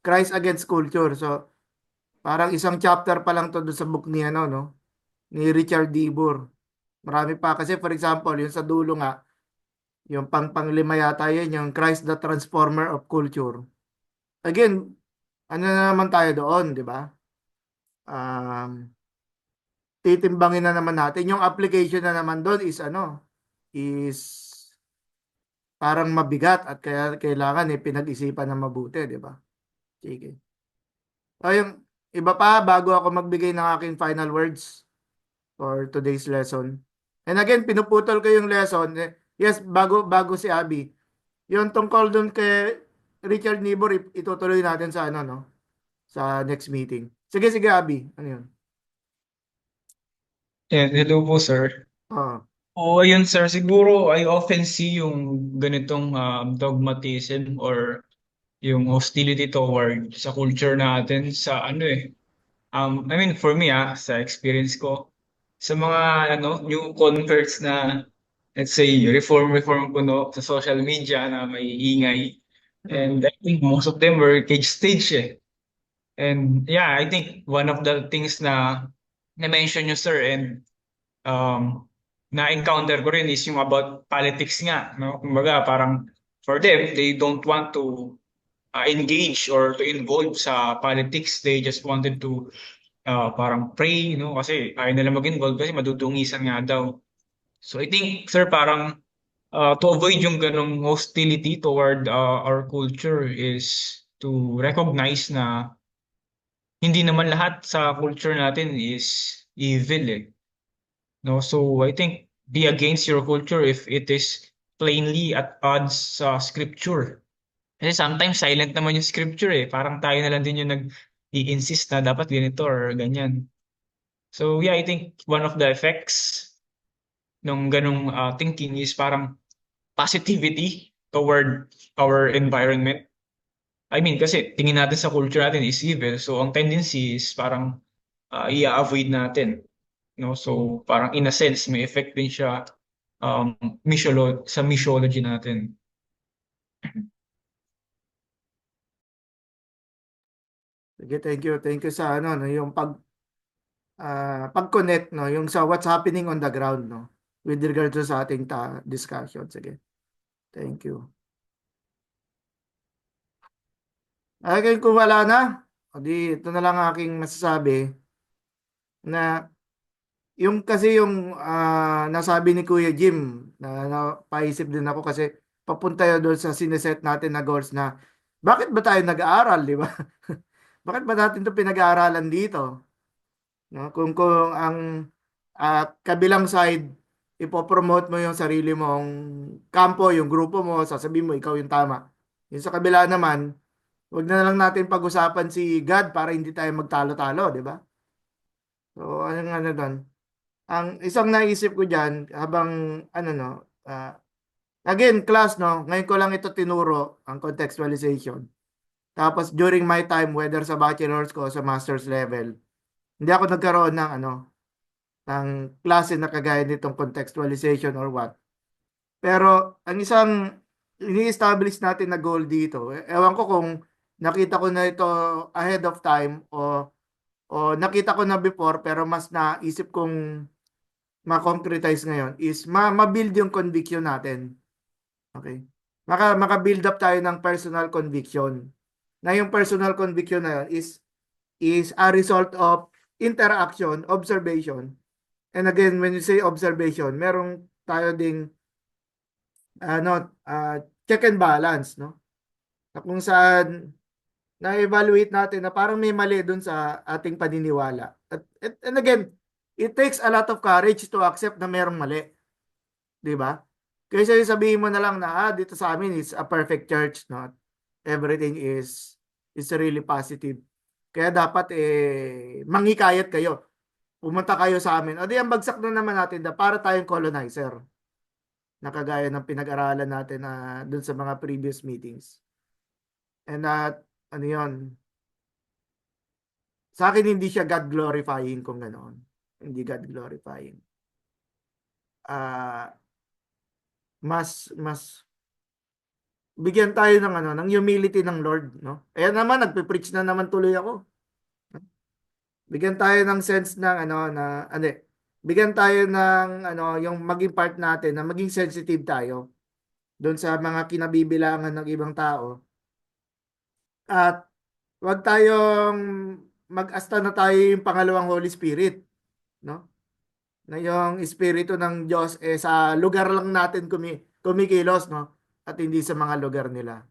[SPEAKER 1] Christ Against Culture. So, parang isang chapter pa lang to doon sa book ni, ni Richard Dibur. Marami pa. Kasi, for example, yung sa dulo nga, yung panglima yata yun, yung Christ the Transformer of Culture. Again, ano na naman tayo doon, di ba? Titimbangin na naman natin. Yung application na naman doon is parang mabigat at kaya kailangan pinag-isipan na mabuti, di ba? Sige. Yung iba pa bago ako magbigay ng aking final words for today's lesson. And again, pinuputol ko yung lesson. Yes, bago si Abby. Yung tungkol doon kay Richard Nibor, itutuloy natin sa sa next meeting. Sige, Abby. Ano yun?
[SPEAKER 3] Yeah, hello po, sir. Ayun, sir. Siguro I often see yung ganitong dogmatism or yung hostility toward sa culture natin sa I mean, for me, sa experience ko, sa mga new converts na, let's say, reform kuno sa social media na may ingay. And I think most of them were cage stage And yeah, I think one of the things na na-mention nyo, sir, and na-encounter ko rin is yung about politics nga, no? Kumbaga, parang for them, they don't want to engage or to involve sa politics. They just wanted to parang pray, no? Kasi ayaw nila mag-involve kasi madudungisan nga daw. So I think, sir, parang to avoid yung ganong hostility toward our culture is to recognize na hindi naman lahat sa culture natin is evil, No? So I think be against your culture if it is plainly at odds sa scripture. Kasi sometimes silent naman yung scripture eh. Parang tayo na lang din yung nag-i-insist na dapat ganito or ganyan. So yeah, I think one of the effects ng ganong thinking is parang positivity toward our environment. I mean, kasi tingin natin sa culture natin is evil. So ang tendency is parang i-avoid natin. No? So parang in a sense, may effect din siya sa missiology natin.
[SPEAKER 1] Sige, thank you. Thank you sa ano, no, yung pag-connect, no, yung sa what's happening on the ground, no, with regard to sa ating discussion. Sige. Thank you. Okay, kung wala na, di ito na lang aking masasabi na yung kasi yung nasabi ni Kuya Jim na napaisip din ako kasi papunta yun doon sa sineset natin na goals na bakit ba tayo nag-aaral, di ba? Bakit ba natin ito pinag-aaralan dito? No? Kung ang kabilang side, ipopromote mo yung sarili mong kampo, yung grupo mo, sasabihin mo ikaw yung tama. Yung sa kabila naman, wag na lang natin pag-usapan si God para hindi tayo magtalo-talo, di ba? So, ano doon? Ang isang naisip ko diyan habang ano no, again class no, ngayon ko lang ito tinuro ang contextualization. Tapos during my time whether sa bachelor's ko o sa master's level, hindi ako nagkaroon ng ano ng klase na kagaya nitong contextualization or what. Pero ang isang ini-establish natin na goal dito, ewan ko kung nakita ko na ito ahead of time o nakita ko na before pero mas naisip kong ma-concretize ngayon is ma-build yung conviction natin. Okay? Maka-build up tayo ng personal conviction. Na yung personal conviction na yun is a result of interaction, observation. And again, when you say observation, merong tayo ding check and balance, no? Na kung saan na-evaluate natin na parang may mali dun sa ating paniniwala. And again, it takes a lot of courage to accept na merong mali. 'Di ba? Kaysa sabihin mo na lang na dito sa amin it's a perfect church, no? Everything is really positive. Kaya dapat manghikayat kayo. Pumunta kayo sa amin. O di ang bagsak na naman natin na para tayong colonizer. Na kagaya ng pinag-aralan natin na dun sa mga previous meetings. And ano 'yon? Sa akin hindi siya God glorifying kung ganoon. Hindi God glorifying. Mas bigyan tayo ng ano ng humility ng Lord, no? Ayan naman nagpe-preach na naman tuloy ako. Bigyan tayo ng sense ng ano na bigyan tayo ng ano yung maging part natin na maging sensitive tayo doon sa mga kinabibilangan ng ibang tao. At wag tayong mag-asta na tayo yung pangalawang Holy Spirit, no? Na yung espiritu ng Diyos sa lugar lang natin kumikilos, no? At hindi sa mga lugar nila.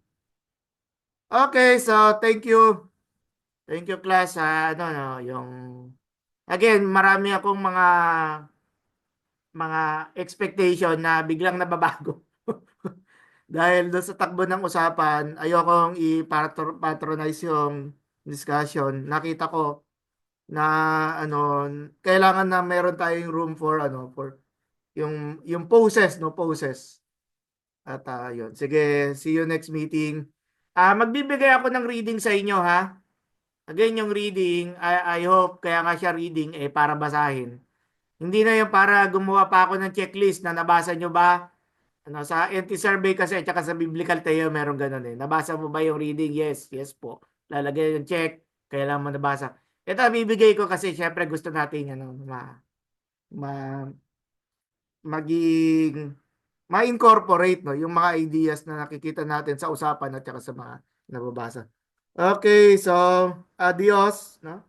[SPEAKER 1] Okay, so thank you. Thank you class sa ano no, yung again, marami akong mga expectation na biglang nababago. Dahil doon sa takbo ng usapan, ayokong i-patronize yung discussion. Nakita ko na ano, kailangan na meron tayong room for for yung poses, no, poses. At yun. Sige, see you next meeting. Magbibigay ako ng reading sa inyo ha. Again, yung reading, I hope kaya nga siya reading para basahin. Hindi na yung para gumawa pa ako ng checklist na nabasa nyo ba? Ano, sa NT survey kasi at saka sa Biblical Theo meron ganun Nabasa mo ba yung reading? Yes, yes po. Lalagay yung check, kailangan mo nabasa. Ito bibigay ko kasi syempre gusto natin maging ma-incorporate yung mga ideas na nakikita natin sa usapan at saka sa mga nababasa. Okay, so adios, no?